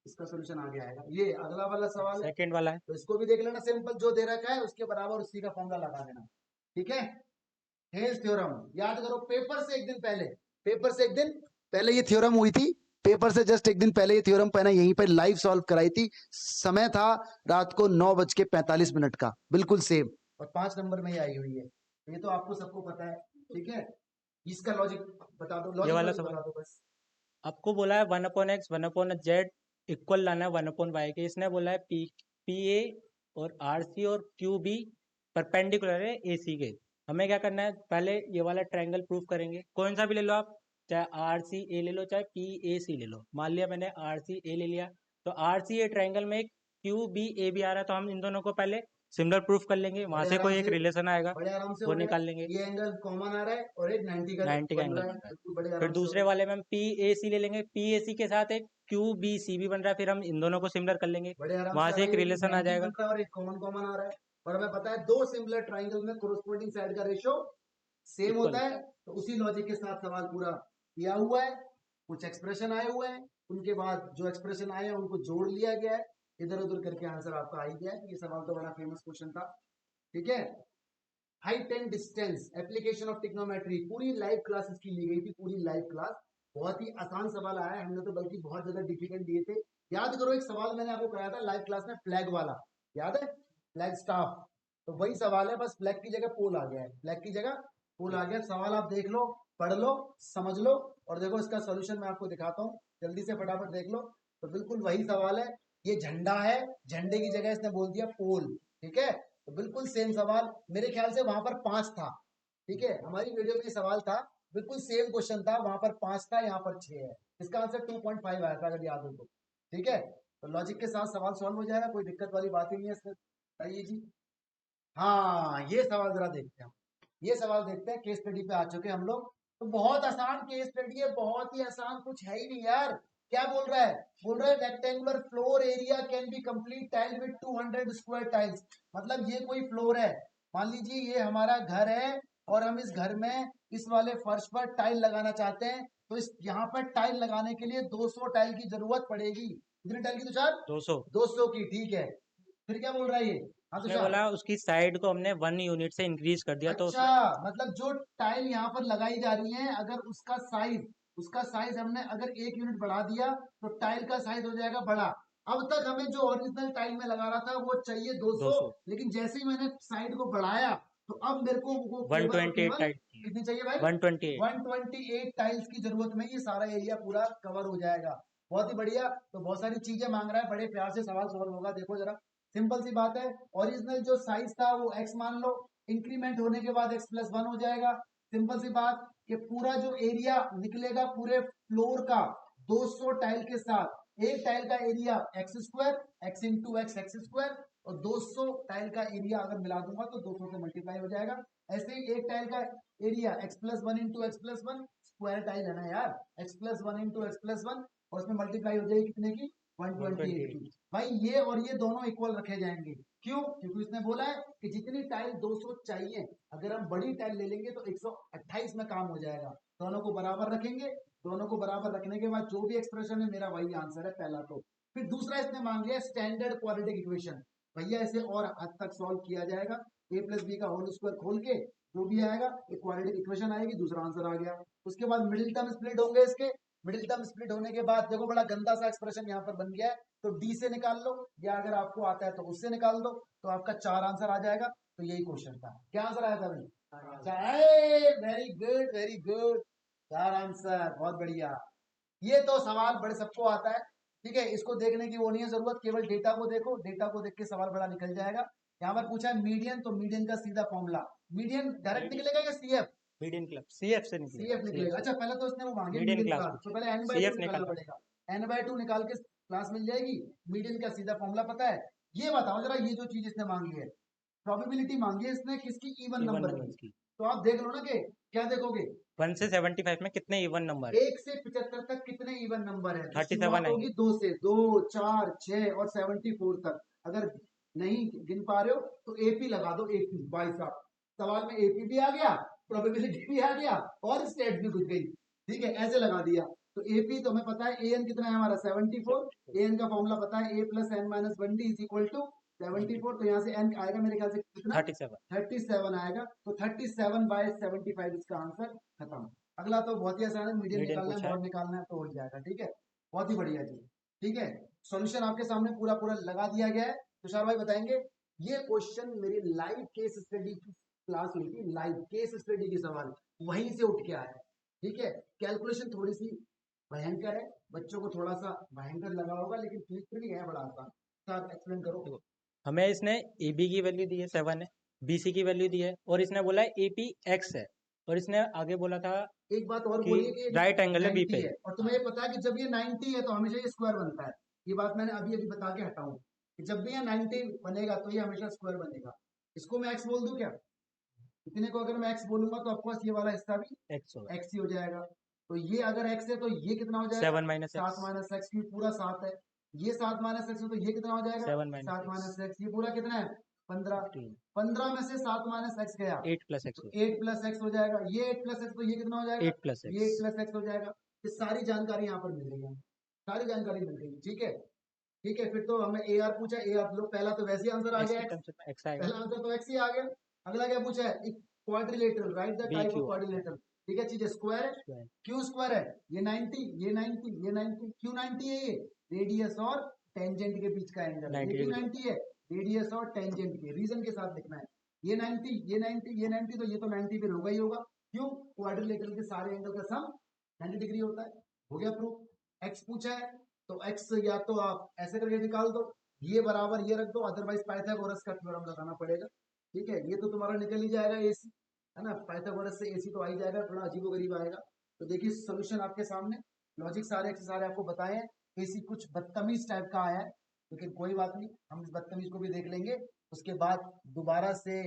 इसका सोल्यूशन आगे आएगा। ये अगला वाला सवाल है, सेकंड वाला है, तो इसको भी देख लेना, सिंपल जो दे रखा है उसके बराबर उसी का फॉर्मूला लगा देना, ठीक है। हेल्स थ्योरम याद करो, पेपर से एक दिन पहले, पेपर से एक दिन पहले ये थ्योरम हुई थी, पेपर से जस्ट एक दिन पहले ये थ्योरम मैंने यहीं पर लाइव सॉल्व कराई थी, समय था रात को 9:45 का, बिल्कुल सेम, और 5 नंबर में ही आई हुई है, ये तो आपको सबको पता है, ठीक है। इसका लॉजिक बता दो, ये वाला लॉजिक सवाल बता दो बस। आपको बोला है 1/x 1/z इक्वल लाना है 1/y के। इसने बोला है PA और RC और QB परपेंडिकुलर है AC के। हमें क्या करना है, पहले ये वाला ट्रायंगल प्रूफ करेंगे, कौन सा भी ले लो आप, चाहे RCA ले लो चाहे PAC ले लो। मान लिया मैंने RCA ले लिया, तो RCA ट्रायंगल में एक QBAB आ रहा है, तो हम इन दोनों को पहले सिमिलर प्रूफ कर लेंगे, वहां से कोई एक रिलेशन आएगा बड़े आराम से वो हो गया। निकाल लेंगे, ये एंगल कॉमन आ रहा है और एक 90 का 90 का बन एंगल रहा है, बन रहा है। बिल्कुल बड़े आराम फिर से दूसरे हो वाले में हम PAC ले लेंगे, PAC के साथ एक QBC भी बन रहा है, फिर हम इन दोनों को सिमिलर कर लेंगे, बड़े आराम वहां से आ एक रहा है, रिलेशन आ 90 जाएगा। बन रहा है और एक कॉमन कॉमन आ रहा है, और हमें पता है दो सिमिलर ट्राइंगल में कोरोस्पोंडिंग साइड का रेशियो सेम Equal होता है, तो उसी लॉजिक के साथ सवाल पूरा किया हुआ है। कुछ एक्सप्रेशन आए हुए हैं, उनके बाद जो एक्सप्रेशन आए हैं उनको जोड़ लिया गया है, इधर उधर करके आंसर आपका आ ही गया है। ये सवाल तो बड़ा फेमस क्वेश्चन था, ठीक है। Height and distance, application of trigonometry, पूरी लाइव क्लास इसकी ली गई थी, पूरी लाइव क्लास, बहुत ही आसान सवाल आया है, हमने तो बल्कि बहुत ज्यादा डिफिकल्ट दिए थे। याद करो एक सवाल मैंने आपको कराया था लाइव क्लास में, फ्लैग वाला, याद है, फ्लैग स्टाफ, तो वही सवाल है, बस फ्लैग की जगह पोल आ गया है, फ्लैग की जगह पोल आ गया। सवाल आप देख लो, पढ़ लो, समझ लो, और देखो इसका सोल्यूशन मैं आपको दिखाता हूँ, जल्दी से फटाफट देख लो। तो बिल्कुल वही सवाल है, ये झंडा है, झंडे की जगह इसने बोल दिया पोल, ठीक है। तो बिल्कुल सेम सवाल, मेरे ख्याल से वहां पर 5 था, ठीक है, हमारी वीडियो में सवाल था, बिल्कुल सेम क्वेश्चन था, वहां पर 5 था, यहाँ पर 6 है, इसका आंसर 2.5 आया था अगर याद हो तो, ठीक है। तो लॉजिक के साथ सवाल सॉल्व हो जाएगा, कोई दिक्कत वाली बात ही नहीं है इसमें। बताइए जी, हाँ ये सवाल जरा देखते हैं, ये सवाल देखते हैं, केस स्टडी पे आ चुके हम लोग, तो बहुत आसान केस स्टडी है, बहुत ही आसान, कुछ है ही नहीं यार, क्या बोल रहा है? बोल रहा है rectangular floor area can be complete tile with 200 square tiles. मतलब ये कोई फ्लोर है, मान लीजिए ये हमारा घर है और हम इस घर में इस वाले फर्श पर टाइल लगाना चाहते हैं, तो इस यहाँ पर टाइल लगाने के लिए 200 टाइल की जरूरत पड़ेगी। कितनी टाइल की तुषार? 200। 200 की, ठीक है। फिर क्या बोल रहा है ये? हाँ उसने तुषार। बोला उसकी साइड को हमने 1 यूनिट से इंक्रीज कर दिया, तो अच्छा, मतलब जो टाइल यहाँ पर लगाई जा रही है, अगर उसका साइज हमने अगर 1 यूनिट बढ़ा दिया तो टाइल का साइज हो जाएगा बड़ा। अब तक हमें जो ओरिजिनल टाइल में लगा रहा था वो चाहिए 200, 200। लेकिन जैसे ही मैंने साइड को बढ़ाया तो अब मेरे को वो केवल और 128 केवल टाइल कितनी चाहिए भाई? 128। 128 टाइल्स की जरूरत में ये सारा एरिया पूरा कवर हो जाएगा। बहुत ही बढ़िया। तो बहुत सारी चीजें मांग रहा है, बड़े प्यार से सवाल सॉल्व होगा। देखो जरा, सिंपल सी बात है, ओरिजिनल जो साइज था वो x मान लो, इंक्रीमेंट होने के बाद x+1 हो जाएगा। सिंपल सी बात कि पूरा जो एरिया निकलेगा पूरे फ्लोर का 200 टाइल के साथ, एक टाइल का area x² x into x square, और 200 टाइल का एरिया अगर मिला दूंगा तो 200 से मल्टीप्लाई हो जाएगा। ऐसे ही एक टाइल का area x+1 into x+1, square tile है ना यार, x+1 इंटू x+1, और उसमें मल्टीप्लाई हो जाएगी कितने की? 128 की। भाई ये और ये दोनों इक्वल रखे जाएंगे। क्यों? क्योंकि उसने बोला है कि जितनी टाइल 200 चाहिए, अगर हम बड़ी टाइल ले लेंगे तो 128 में काम हो जाएगा। दोनों को बराबर रखेंगे, दोनों को बराबर रखने के बाद जो भी एक्सप्रेशन है मेरा वही आंसर है पहला। तो फिर दूसरा इसने मांग लिया स्टैंडर्ड क्वाड्रेटिक इक्वेशन। भैया इसे और हद तक सॉल्व किया जाएगा, a प्लस बी का होल स्क्वायर खोल के जो भी आएगा एक क्वाड्रेटिक इक्वेशन आएगी, दूसरा आंसर आ गया। उसके बाद मिडिल टर्म स्प्लिट होंगे इसके, मिडिल टर्म स्प्लिट होने के बाद देखो बड़ा गंदा सा एक्सप्रेशन यहाँ पर बन गया है, तो डी से निकाल लो, या अगर आपको आता है तो उससे निकाल दो, तो आपका 4 आंसर आ जाएगा। तो यही क्वेश्चन था। क्या आंसर आया था भाई? Very good, very good, 4 answer, बहुत बढ़िया। ये तो सवाल बड़े सबको आता है, ठीक है, इसको देखने की वो नहीं है जरूरत, केवल डेटा को देखो, डेटा को देख के सवाल बड़ा निकल जाएगा। यहाँ पर पूछा है मीडियन, तो मीडियन का सीधा फॉर्मूला, मीडियन डायरेक्ट निकलेगा या सीएफ? मीडियन क्लास CF से सीएफ निकलेगा। अच्छा, पहले तो उसने वो मांगे मीडियन मीडियन क्लास क्लास, तो पहले n/2 CF निकालना निकालना पड़ेगा। n/2 निकाल के क्लास मिल जाएगी। मीडियन का सीधा फॉर्मूला पता है? ये बताओ जरा, ये जो चीज इसने मांगी है, प्रोबेबिलिटी मांगी है इसने किसकी? इवन नंबर की। तो आप देख लो ना कि क्या देखोगे, 1 से 75 में कितने इवन नंबर है? 1 से 75 तक कितने इवन नंबर है? 37 शुरुआत होगी आएंगे। 2 से, 2 4 6 और 74 तक। अगर नहीं गिन पा रहे हो तो एपी लगा दो, एपी। भाई साहब, सवाल में एपी भी आ गया, प्रोबेबिलिटी भी आ गया और स्टेट भी घुस गई, ठीक है, ऐसे लगा दिया। तो एपी तो हमें पता है, एन कितना है हमारा 74, एन का फॉर्मूला पता है, A plus N minus 1d is equal to 74। तो यहाँ से एन आएगा मेरे ख्याल से कितना? 37 आएगा। तो 37/75 इसका आंसर खत्म। अगला तो बहुत ही आसान है, मीडियन निकालना है, मॉड निकालना है, तो हो जाएगा, ठीक है, बहुत ही बढ़िया जी। ठीक है, सॉल्यूशन आपके सामने पूरा पूरा लगा दिया गया है। तुषार भाई बताएंगे, ये क्वेश्चन मेरी लाइव केस स्टडी की क्लास हुई थी, लाइव केस स्टडी के सवाल वहीं से उठ के आया है, ठीक है। कैलकुलेशन थोड़ी सी भयंकर है, बच्चों को थोड़ा सा भयंकर लगा होगा, लेकिन फिर भी है बड़ा आसान। सर एक्सप्लेन करो। हमें इसने AB की वैल्यू दी है 7 है, BC की वैल्यू दी है, और इसने बोला है AP X है, और इसने आगे बोला था एक बात और कि बोलिए कि राइट एंगल है B 90 पे। है, और तुम्हें ये पता है कि जब ये 90 है तो हमेशा ये स्क्वायर बनता है। ये बात मैंने अभी अभी बता के हटा हूं कि जब भी ये 90 बनेगा तो ये हमेशा स्क्वायर बनेगा। इसको मैं एक्स बोल दूं क्या? इतने को अगर मैं एक्स बोलूंगा तो ऑफकोर्स ये वाला हिस्सा भी X होगा। एक्स ही हो जाएगा। तो ये अगर एक्स है तो ये कितना हो जाएगा? 7 माइनस 7 माइनस एक्स, की पूरा 7 है। ये 7 माइनस एक्स है तो ये कितना हो जाएगा? 7 माइनस 7 माइनस एक्स, ये पूरा कितना है? 15। 15 में से 7 माइनस एक्स गया, 8 प्लस एक्स 8 प्लस एक्स हो जाएगा। ये 8 प्लस एक्स, तो ये कितना हो जाएगा? 8 प्लस ये 8 प्लस एक्स हो जाएगा। ये सारी जानकारी यहाँ पर मिल रही है, सारी जानकारी मिल रही है, ठीक है, ठीक है। फिर तो हमें ए आर पूछा, ए आर लो, पहला तो वैसे ही आंसर आ गया, एक्स आएगा। पहला आंसर तो एक्स ही आ गया। अगला क्या पूछा है? Quadrilateral, right the type of quadrilateral, ठीक है, चीज स्क्वायर है, क्यों स्क्वायर है? ये 90, ये 90, ये 90, क्यों 90 है? ये रेडियस और टेंजेंट के बीच का एंगल है। ये क्यों 90 है? रेडियस और टेंजेंट के रीजन के साथ लिखना है। ये 90, ये 90, ये 90, तो ये तो 90 फिर होगा ही होगा। क्यों? क्वाड्रिलेटरल के सारे एंगल का सम 90 डिग्री होता है। हो गया प्रूफ। एक्स पूछा है तो एक्स या तो आप ऐसे करके निकाल दो, ये बराबर ये रख दो, अदरवाइज पाइथागोरस का थ्योरम लगाना पड़ेगा, ठीक है। ये तो तुम्हारा निकल ही जाएगा एसी, है ना, पाइथागोरस से एसी तो आ ही जाएगा, थोड़ा अजीबोगरीब आएगा। तो देखिए सोल्यूशन आपके सामने, लॉजिक सारे के सारे आपको बताए हैं। एसी कुछ बदतमीज टाइप का आया है, लेकिन कोई बात नहीं, हम इस बदतमीज को भी देख लेंगे। उसके बाद दोबारा से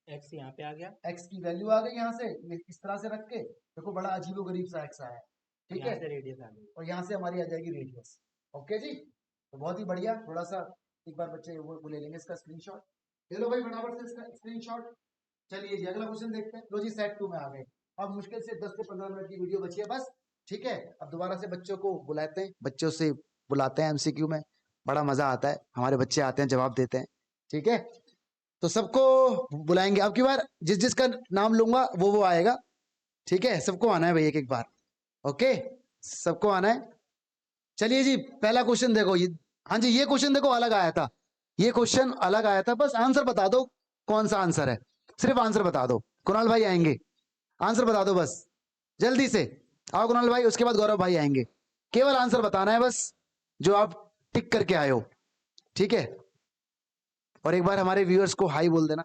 एक्स यहाँ पे आ गया, एक्स की वैल्यू आ गई, यहाँ से इस तरह से रख के देखो, बड़ा अजीबोगरीब सा एक्स आया है। ठीक यहाँ है, से रेडियस आ गई। और यहाँ से हमारी आ जाएगी रेडियस। ओके जी, तो बहुत ही बढ़िया। थोड़ा सा एक बार बच्चे वो ले लेंगे इसका स्क्रीनशॉट। ले लो भाई फटाफट से इसका स्क्रीनशॉट। चलिए जी अगला क्वेश्चन देखते हैं। लो जी सेट 2 में आ गए। अब मुश्किल से 10 से 15 मिनट की वीडियो बची है बस। ठीक है, अब दोबारा से बच्चों को बुलाते हैं, बच्चों से बुलाते हैं एमसीक्यू में, बड़ा मजा आता है, हमारे बच्चे आते हैं जवाब देते हैं। ठीक है, तो सबको बुलाएंगे अब की बार, जिस जिसका नाम लूंगा वो आएगा। ठीक है, सबको आना है भाई एक एक बार। ओके, सबको आना है। चलिए जी पहला क्वेश्चन देखो ये, हाँ जी ये क्वेश्चन देखो अलग आया था, ये क्वेश्चन अलग आया था। बस आंसर बता दो कौन सा आंसर है, सिर्फ आंसर बता दो। कुणाल भाई आएंगे, आंसर बता दो बस जल्दी से। आओ कुणाल भाई, उसके बाद गौरव भाई आएंगे। केवल आंसर बताना है बस जो आप टिक करके आए हो। ठीक है, और एक बार हमारे व्यूअर्स को हाई बोल देना।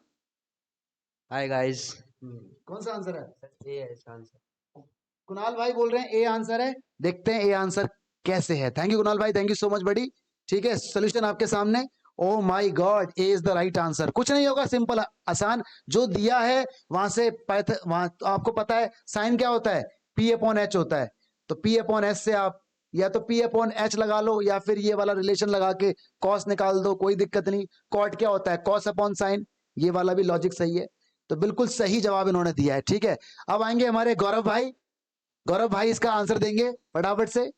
Hi guys. कौन सा आंसर है? ये है इसका आंसर। कुणाल भाई बोल रहे हैं ए आंसर है। देखते हैं ए आंसर कैसे है। थैंक यू कुणाल भाई, थैंक यू सो मच बड़ी। ठीक है, सोल्यूशन आपके सामने। Oh my God, A is the right answer. कुछ नहीं होगा, सिंपल आसान, जो दिया है वहां से वहां आपको पता है साइन क्या होता है, पी अपॉन एच होता है। तो पी अपॉन एच से आप या तो पी अपॉन एच लगा लो या फिर ये वाला रिलेशन लगा के कॉस निकाल दो, कोई दिक्कत नहीं। कॉट क्या होता है, कॉस अपॉन साइन। ये वाला भी लॉजिक सही है, तो बिल्कुल सही जवाब इन्होंने दिया है। ठीक है, अब आएंगे हमारे गौरव भाई। गौरव भाई इसका आंसर देंगे फटाफट से।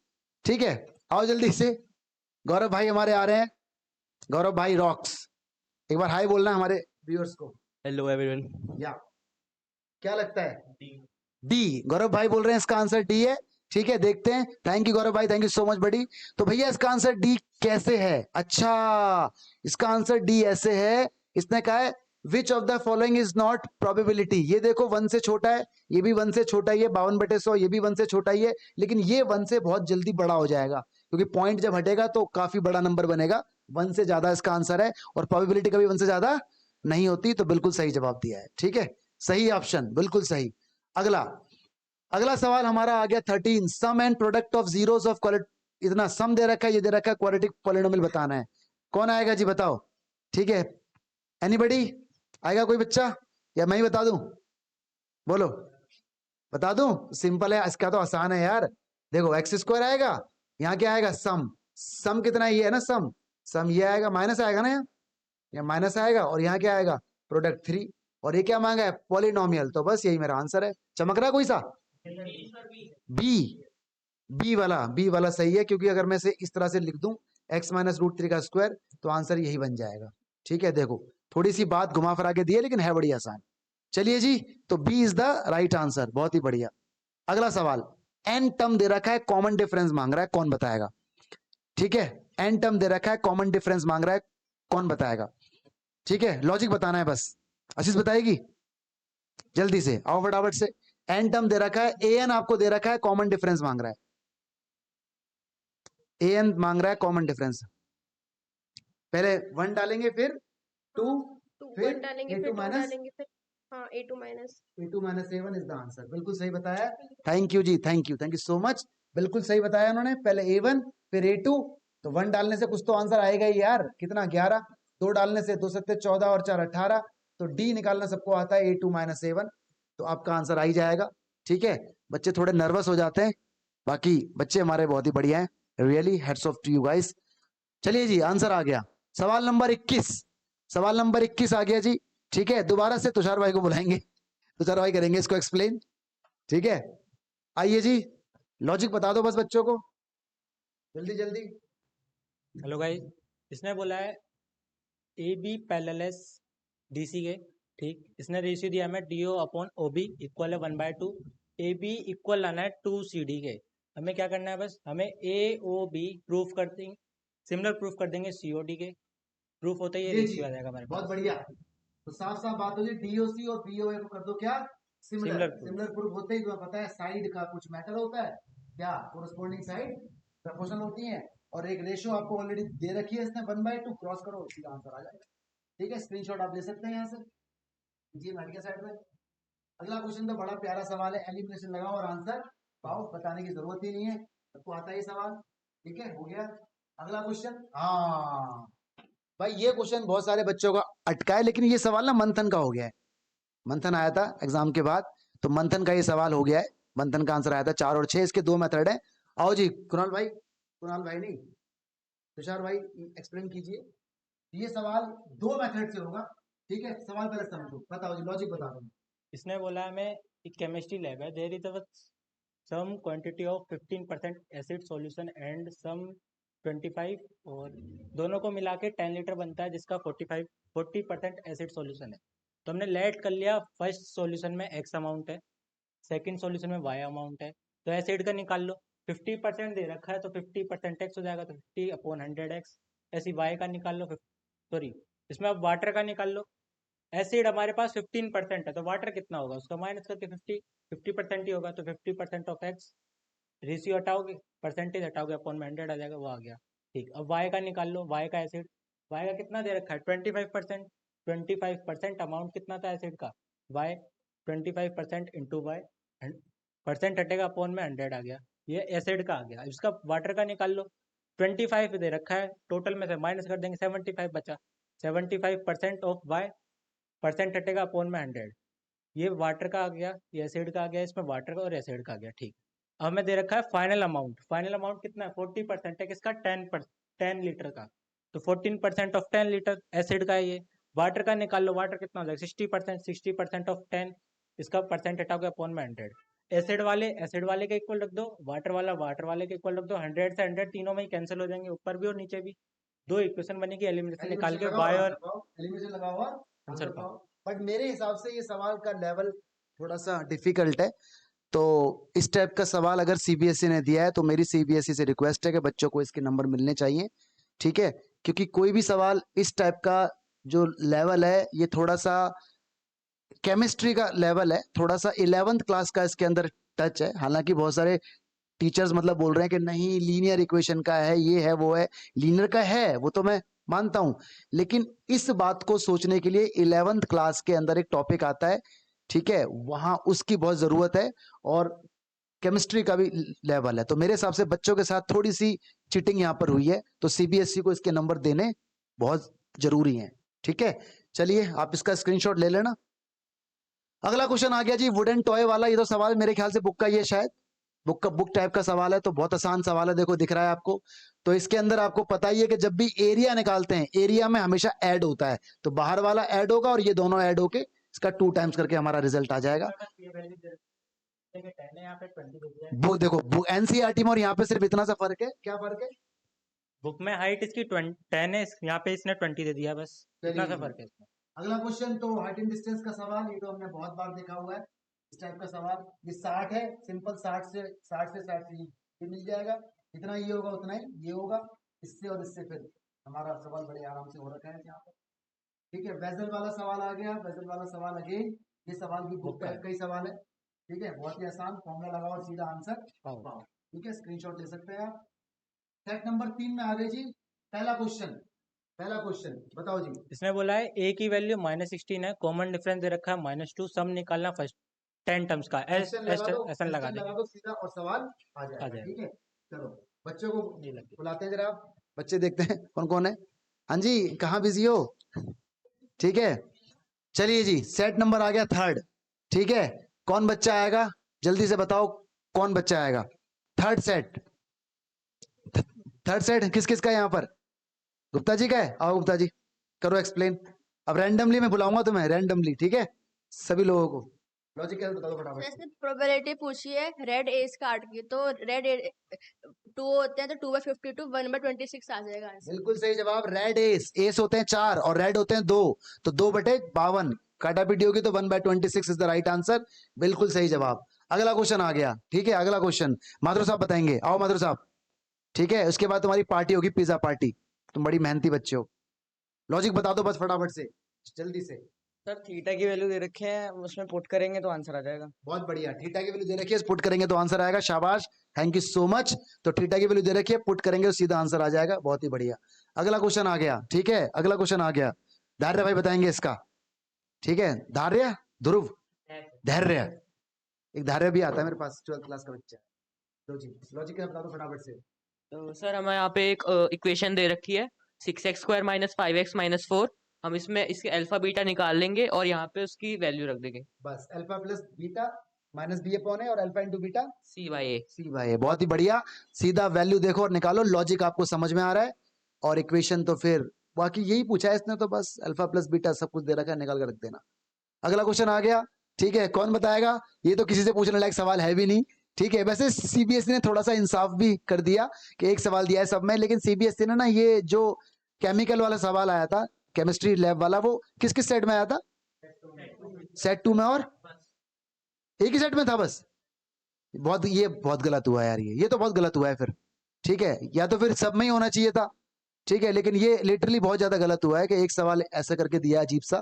ठीक है, आओ जल्दी से, गौरव भाई हमारे आ रहे हैं। गौरव भाई रॉक्स, एक बार हाय बोलना है हमारे व्यूअर्स को। Hello everyone. या क्या लगता है? डी। गौरव भाई बोल रहे हैं इसका आंसर डी है। ठीक है, देखते हैं। थैंक यू गौरव भाई, थैंक यू सो मच बड़ी। तो भैया इसका आंसर डी कैसे है? अच्छा, इसका आंसर डी ऐसे है, इसने कहा है which of the following is not probability. ये देखो 1 से छोटा है, ये भी 1 से छोटा ही है, 52/100, ये भी 1 से छोटा ही है, लेकिन ये 1 से बहुत जल्दी बड़ा हो जाएगा, क्योंकि पॉइंट जब हटेगा तो काफी बड़ा नंबर बनेगा। 1 से ज्यादा इसका आंसर है, और प्रोबेबिलिटी कभी 1 से ज्यादा नहीं होती। तो बिल्कुल सही जवाब दिया है। ठीक है, सही ऑप्शन, बिल्कुल सही। अगला सवाल हमारा आ गया 13। Sum and product of zeros of quality. इतना सम दे रखा है, ये दे रखा है, क्वाड्रेटिक पॉलिनोमियल बताना है। कौन आएगा जी, बताओ। ठीक है, एनीबडी आएगा कोई बच्चा, या मैं ही बता दूं? बोलो, बता दूं? सिंपल है, इसका तो आसान है यार। देखो एक्स स्क्वायर आएगा, यहाँ क्या आएगा, सम। सम कितना, ये है ना सम, सम ये आएगा, माइनस आएगा ना, यहाँ माइनस आएगा, और यहाँ क्या आएगा, प्रोडक्ट 3। और ये क्या मांगा है, पॉलिनोमियल। तो बस यही मेरा आंसर है। चमक रहा कोई सा? बी वाला सही है, क्योंकि अगर मैं इसे इस तरह से लिख दूं x माइनस √3 का स्क्वायर, तो आंसर यही बन जाएगा। ठीक है, देखो थोड़ी सी बात घुमा फिरा के दी है, लेकिन है बड़ी आसान। चलिए जी, तो B is the right answer, बहुत ही बढ़िया। अगला सवाल, एन टर्म दे रखा है, कॉमन डिफरेंस मांग रहा है, कौन बताएगा? ठीक है, एन टर्म दे रखा है, कॉमन डिफरेंस मांग रहा है, कौन बताएगा? ठीक है, लॉजिक बताना है बस। आशीष बताएगी? जल्दी से आओ फटाफट से। एन टर्म दे रखा है, ए एन आपको दे रखा है, कॉमन डिफरेंस मांग रहा है, ए एन मांग रहा है कॉमन डिफरेंस। पहले 1 डालेंगे, फिर 2, फिर डालेंगे, A2 फिर 2 माइनस डालेंगे, फिर हाँ A2 minus A1 is the answer. बिल्कुल सही बताया, thank you ji, thank you so much. बिल्कुल सही बताया उन्होंने, पहले A1 फिर A2। तो 1 डालने से कुछ तो आंसर आएगा ही यार। कितना, 11। 2 डालने से 2 7 14 और 4 18। तो डी निकालना सबको आता है, A2 माइनस A1। तो आपका आंसर आ ही जाएगा। ठीक है, बच्चे थोड़े नर्वस हो जाते हैं, बाकी बच्चे हमारे बहुत ही बढ़िया हैं, really heads off to you guys. चलिए जी, आंसर आ गया। सवाल नंबर 21, सवाल नंबर 21 आ गया जी। ठीक है, दोबारा से तुषार भाई को बुलाएंगे, तुषार भाई करेंगे इसको एक्सप्लेन। ठीक है, आइए जी, लॉजिक बता दो बस बच्चों को, जल्दी जल्दी। हेलो गाइस, इसने बोला है A B parallel S D C के। ठीक, इसने रेशियो दिया हमें D O upon O B equal है 1/2। ए बी इक्वल लाना है 2 सी डी के। हमें क्या करना है, बस हमें ए ओ बी प्रूफ कर देंगे, सिमिलर प्रूफ कर देंगे सी ओ डी के। प्रूफ होता ही ये जी, रेशियो आ जाएगा हमारे बहुत पास। बढ़िया। तो साफ साफ बात होगी, डीओसी और बीओए को कर दो क्या, similar. Similar proof। Similar proof होते ही तुम्हें पता है साइड का कुछ मैटर होता है क्या, कोरस्पोंडिंग साइड प्रपोर्शनल होती है, और एक रेशियो आपको ऑलरेडी दे रखी है इसने 1/2, क्रॉस करो, सीधा आंसर आ जाएगा। ठीक है, स्क्रीनशॉट आप ले सकते हैं यहाँ से जी, हट के साइड में। अगला क्वेश्चन तो बड़ा प्यारा सवाल है, एलिमिनेशन लगाओ और आंसर पाओ, बताने की जरूरत ही नहीं है, सबको आता है सवाल। ठीक है, हो गया। अगला क्वेश्चन, हाँ भाई ये क्वेश्चन बहुत सारे बच्चों का अटका है, लेकिन ये सवाल ना मंथन का हो गया है। मंथन आया था एग्जाम के बाद, तो मंथन का ये सवाल हो गया है। मंथन का आंसर आया था 4 और 6, इसके 2 मेथड है। आओ जी कुणाल भाई नहीं, तुषार भाई एक्सप्लेन कीजिए। ये सवाल 2 मेथड से होगा, ठीक है? सवाल पहले समझो, बताओ जी, लॉजिक बता दो। इसने बोला हमें एक केमिस्ट्री लैब है, there is a some quantity of 15% acid solution and some 25, और दोनों को मिला के 10 लीटर बनता है जिसका 40% एसिड सॉल्यूशन है। तो हमने लेट कर लिया फर्स्ट सॉल्यूशन में एक्स अमाउंट है, सेकंड सॉल्यूशन में वाई अमाउंट है, तो एसिड का निकाल लो। 50% दे रखा है तो 50% एक्स हो जाएगा, तो 50/100x। ऐसी वाई का निकाल लो, सॉरी इसमें अब वाटर का निकाल लो। एसिड हमारे पास 15% है तो वाटर कितना होगा, उसका माइनस करके 50% ही होगा, तो 50% ऑफ एक्स, रेशियो हटाओगे, परसेंटेज हटाओगे, अपॉन में 100 आ जाएगा, वो आ गया। ठीक, अब वाई का निकाल लो, वाई का एसिड, वाई का कितना दे रखा है 25%, 25% अमाउंट कितना था एसिड का, वाई, 25% इंटू वाई, परसेंट हटेगा, अपॉन में 100 आ गया, ये एसिड का आ गया। इसका वाटर का निकाल लो, 25 दे रखा है, टोटल में से माइनस कर देंगे, 75 बचा, 75% ऑफ वाई, परसेंट हटेगा, अपॉन में 100, ये वाटर का आ गया, ये एसिड का आ गया, इसमें वाटर का और एसिड का आ गया। ठीक, अब हमें दे रखा है फाइनल अमाउंट कितना है, 40% है किसका, 10 लीटर का, तो 14% ऑफ 10 लीटर एसिड का है ये। वाटर का निकाल लो, वाटर कितना हो जाएगा 60% ऑफ 10, इसका परसेंट हटाओगे, अपॉन में 100। एसिड वाले के इक्वल रख दो, वाटर वाले के इक्वल रख दो, 100 से 100 तीनों में ही कैंसिल हो जाएंगे, ऊपर भी और नीचे भी। 2 इक्वेशन बनेगी, एलिमिनेशन निकाल के वाई और एलिमिनेशन लगा हुआ आंसर पाओ। बट मेरे हिसाब से ये सवाल का लेवल थोड़ा सा डिफिकल्ट है, तो इस टाइप का सवाल अगर सीबीएसई ने दिया है तो मेरी सीबीएसई से रिक्वेस्ट है कि बच्चों को इसके नंबर मिलने चाहिए, ठीक है? क्योंकि कोई भी सवाल इस टाइप का जो लेवल है ये थोड़ा सा केमिस्ट्री का लेवल है, थोड़ा सा 11th क्लास का इसके अंदर टच है। हालांकि बहुत सारे टीचर्स मतलब बोल रहे हैं कि नहीं लीनियर इक्वेशन का है, ये है वो है, लीनियर का है वो तो मैं मानता हूं, लेकिन इस बात को सोचने के लिए 11th क्लास के अंदर एक टॉपिक आता है, ठीक है? वहां उसकी बहुत जरूरत है, और केमिस्ट्री का भी लेवल है, तो मेरे हिसाब से बच्चों के साथ थोड़ी सी चीटिंग यहाँ पर हुई है, तो सीबीएसई को इसके नंबर देने बहुत जरूरी हैं, ठीक है? चलिए आप इसका स्क्रीनशॉट ले लेना। अगला क्वेश्चन आ गया जी, वुडन टॉय वाला। ये तो सवाल मेरे ख्याल से बुक का, ये शायद बुक टाइप का सवाल है, तो बहुत आसान सवाल है, देखो दिख रहा है आपको। तो इसके अंदर आपको पता ही है कि जब भी एरिया निकालते हैं, एरिया में हमेशा ऐड होता है, तो बाहर वाला ऐड होगा और ये दोनों ऐड होके इसका 2 टाइम्स करके हमारा रिजल्ट आ जाएगा। बुक देखो, एनसीईआरटी में और यहाँ पे सिर्फ इतना सा फर्क है। क्या फर्क है? बुक में हाइट इसकी 10 है, यहाँ पे इसने 20 दे दिया, बस इतना सा फर्क है इसमें। अगला क्वेश्चन तो हाइट एंड डिस्टेंस का सवाल, ये तो हमने बहुत बार देखा हुआ है इस टाइप का सवाल। ये 60 है, सिंपल 60 से 60 ये मिल जाएगा, इतना ये होगा उतना ही ये होगा, इससे और इससे फिर हमारा सवाल बड़े आराम से हो रखा है यहाँ पर, ठीक है? वेजल वाला सवाल आ गया, वेजल वाला सवाल अगेन, ये सवाल भी बुक टाइप का ही सवाल है, ठीक है? बहुत ही आसान, फॉर्मूला लगाओ और सीधा आंसर पाओ, ठीक है? स्क्रीनशॉट ले सकते हैं आप। सेट नंबर 3 में आ गए जी, पहला क्वेश्चन बताओ जी। इसने बोला है ए की वैल्यू -16 है, कॉमन डिफरेंस दे रखा है -2, सम निकालना फर्स्ट 10 टर्म्स का, ऐसा लगा दो सीधा और सवाल आ जाएगा, ठीक है? चलो बच्चों को ये लग गया। बुलाते हैं जरा, आप बच्चे देखते हैं कौन कौन है। हाँ जी, कहाँ बिजी हो? ठीक है, चलिए जी, सेट नंबर आ गया 3rd, ठीक है? कौन बच्चा आएगा जल्दी से बताओ, कौन बच्चा आएगा? थर्ड सेट किस किस का यहाँ पर? गुप्ता जी का है, आओ गुप्ता जी करो एक्सप्लेन। अब रैंडमली मैं बुलाऊंगा तुम्हें, रैंडमली, ठीक है? सभी लोगों को लॉजिक क्या बता दो फटाफट। जैसे प्रोबेबिलिटी पूछी है रेड एस काट की, तो रेड 2 होते हैं, तो 2/52 1/26 आ जाएगा आंसर। बिल्कुल सही जवाब, रेड एस होते हैं 4 और रेड होते हैं 2, तो 2/52 काटा पीटी होगी तो 1/26 इज द राइट आंसर, बिल्कुल सही जवाब। अगला क्वेश्चन आ गया, ठीक है? अगला क्वेश्चन माधुर साहब बताएंगे, आओ माधुर साहब, ठीक है? उसके बाद तुम्हारी पार्टी होगी, पिज्जा पार्टी, तुम बड़ी मेहनती बच्चे हो। लॉजिक बता दो बस फटाफट से, जल्दी से। सर थीटा की वैल्यू दे रखे हैं, उसमें पुट करेंगे तो आंसर आ जाएगा। बहुत बढ़िया, थीटा की वैल्यू दे रखी है, पुट करेंगे तो आंसर आएगा, शाबाश, थैंक यू सो मच। तो थीटा की वैल्यू दे रखी है, पुट करेंगे तो सीधा आंसर आ जाएगा, बहुत ही बढ़िया। अगला क्वेश्चन आ गया, ठीक है? अगला क्वेश्चन आ गया, धैर्य भाई बताएंगे इसका, ठीक है? धैर्य, ध्रुव, धैर्य, एक धैर्य भी आता है मेरे पास, 12th क्लास का बच्चा। तो जी लॉजिक क्या बता दो फटाफट से। तो सर हमें यहाँ पे एक इक्वेशन दे रखी है 6x² - 5x - 4, हम इसमें इसके अल्फा बीटा निकाल लेंगे और यहाँ पे उसकी वैल्यू रख देंगे। बस alpha plus beta minus B upon A और alpha into beta C/A। C by A. बहुत ही बढ़िया, सीधा वैल्यू देखो और निकालो, लॉजिक आपको समझ में आ रहा है, और इक्वेशन तो फिर बाकी यही पूछा है इसने, तो बस अल्फा प्लस बीटा सब कुछ दे रखा है, निकाल कर रख देना। अगला क्वेश्चन आ गया, ठीक है, कौन बताएगा? ये तो किसी से पूछने लायक सवाल है भी नहीं, ठीक है। वैसे सीबीएसई ने थोड़ा सा इंसाफ भी कर दिया कि एक सवाल दिया है सब में, लेकिन सीबीएसई ने ना ये जो केमिकल वाला सवाल आया था, केमिस्ट्री लैब वाला, वो किस किस सेट में आया था? सेट 2 में, और एक ही सेट में था बस। ये बहुत गलत हुआ यार, ये तो बहुत गलत हुआ है फिर, ठीक है, या तो फिर सब में ही होना चाहिए था, ठीक है, लेकिन ये लिटरली बहुत ज्यादा गलत हुआ है कि एक सवाल ऐसा करके दिया अजीब सा।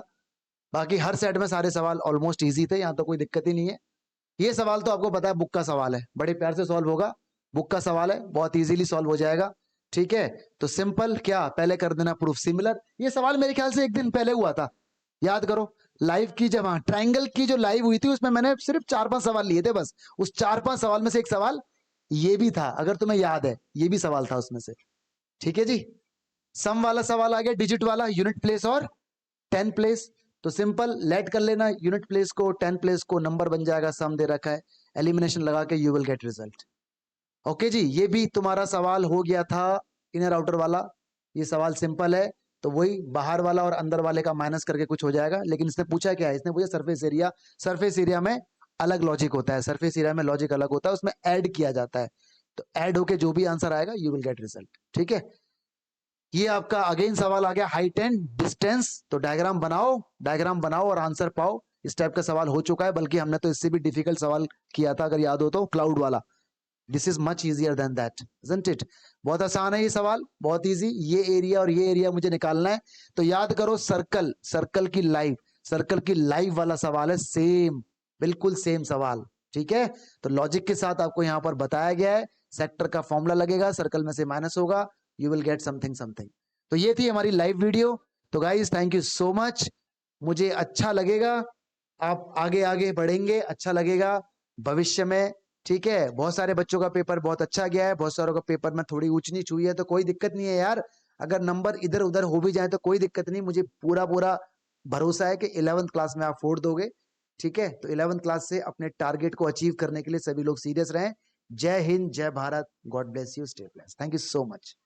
बाकी हर सेट में सारे सवाल ऑलमोस्ट इजी थे, यहाँ तो कोई दिक्कत ही नहीं है। ये सवाल तो आपको पता है बुक का सवाल है, बड़े प्यार से सॉल्व होगा, बुक का सवाल है, बहुत इजीली सॉल्व हो जाएगा, ठीक है। तो सिंपल, क्या पहले कर देना प्रूफ सिमिलर। ये सवाल मेरे ख्याल से एक दिन पहले हुआ था, याद करो, लाइव की जब, हाँ, ट्रायंगल की जो लाइव हुई थी उसमें मैंने सिर्फ 4-5 सवाल लिए थे बस, उस 4-5 सवाल में से एक सवाल ये भी था, अगर तुम्हें याद है, ये भी सवाल था उसमें से, ठीक है जी। सम वाला सवाल आ गया, डिजिट वाला, यूनिट प्लेस और 10 प्लेस। तो सिंपल लेट कर लेना, यूनिट प्लेस को 10 प्लेस को, नंबर बन जाएगा, सम दे रखा है, एलिमिनेशन लगा के you will get result. Okay जी, ये भी तुम्हारा सवाल हो गया था इनर आउटर वाला। ये सवाल सिंपल है, तो वही बाहर वाला और अंदर वाले का माइनस करके कुछ हो जाएगा, लेकिन इसने पूछा क्या है? इसने पूछा सरफेस एरिया। सरफेस एरिया में अलग लॉजिक होता है, सरफेस एरिया में लॉजिक अलग होता है, उसमें ऐड किया जाता है, तो ऐड होके जो भी आंसर आएगा यू विल गेट रिजल्ट, ठीक है। ये आपका अगेन सवाल आ गया, हाइट एंड डिस्टेंस। तो डायग्राम बनाओ और आंसर पाओ। इस टाइप का सवाल हो चुका है, बल्कि हमने तो इससे भी डिफिकल्ट सवाल किया था, अगर याद हो तो, क्लाउड वाला। This is much easier than that, isn't it? बहुत आसान है ये सवाल, बहुत इजी। ये एरिया और ये एरिया मुझे निकालना है, तो याद करो, सर्कल की लाइव वाला सवाल है, सेम, बिल्कुल सेम सवाल, ठीक है। तो लॉजिक के साथ आपको यहाँ पर बताया गया है, सेक्टर का फॉर्मूला लगेगा, सर्कल में से माइनस होगा, यू विल गेट समथिंग। तो ये थी हमारी लाइव वीडियो। तो guys thank you so much, मुझे अच्छा लगेगा, आप आगे आगे बढ़ेंगे, अच्छा लगेगा भविष्य में, ठीक है। बहुत सारे बच्चों का पेपर बहुत अच्छा गया है, बहुत सारों का पेपर में थोड़ी ऊंच नीच हुई है, तो कोई दिक्कत नहीं है यार, अगर नंबर इधर उधर हो भी जाए तो कोई दिक्कत नहीं, मुझे पूरा भरोसा है कि 11th क्लास में आप फोड़ दोगे, ठीक है। तो 11th क्लास से अपने टारगेट को अचीव करने के लिए सभी लोग सीरियस रहें। जय हिंद, जय Bharat, God bless you, stay blessed, thank you so much.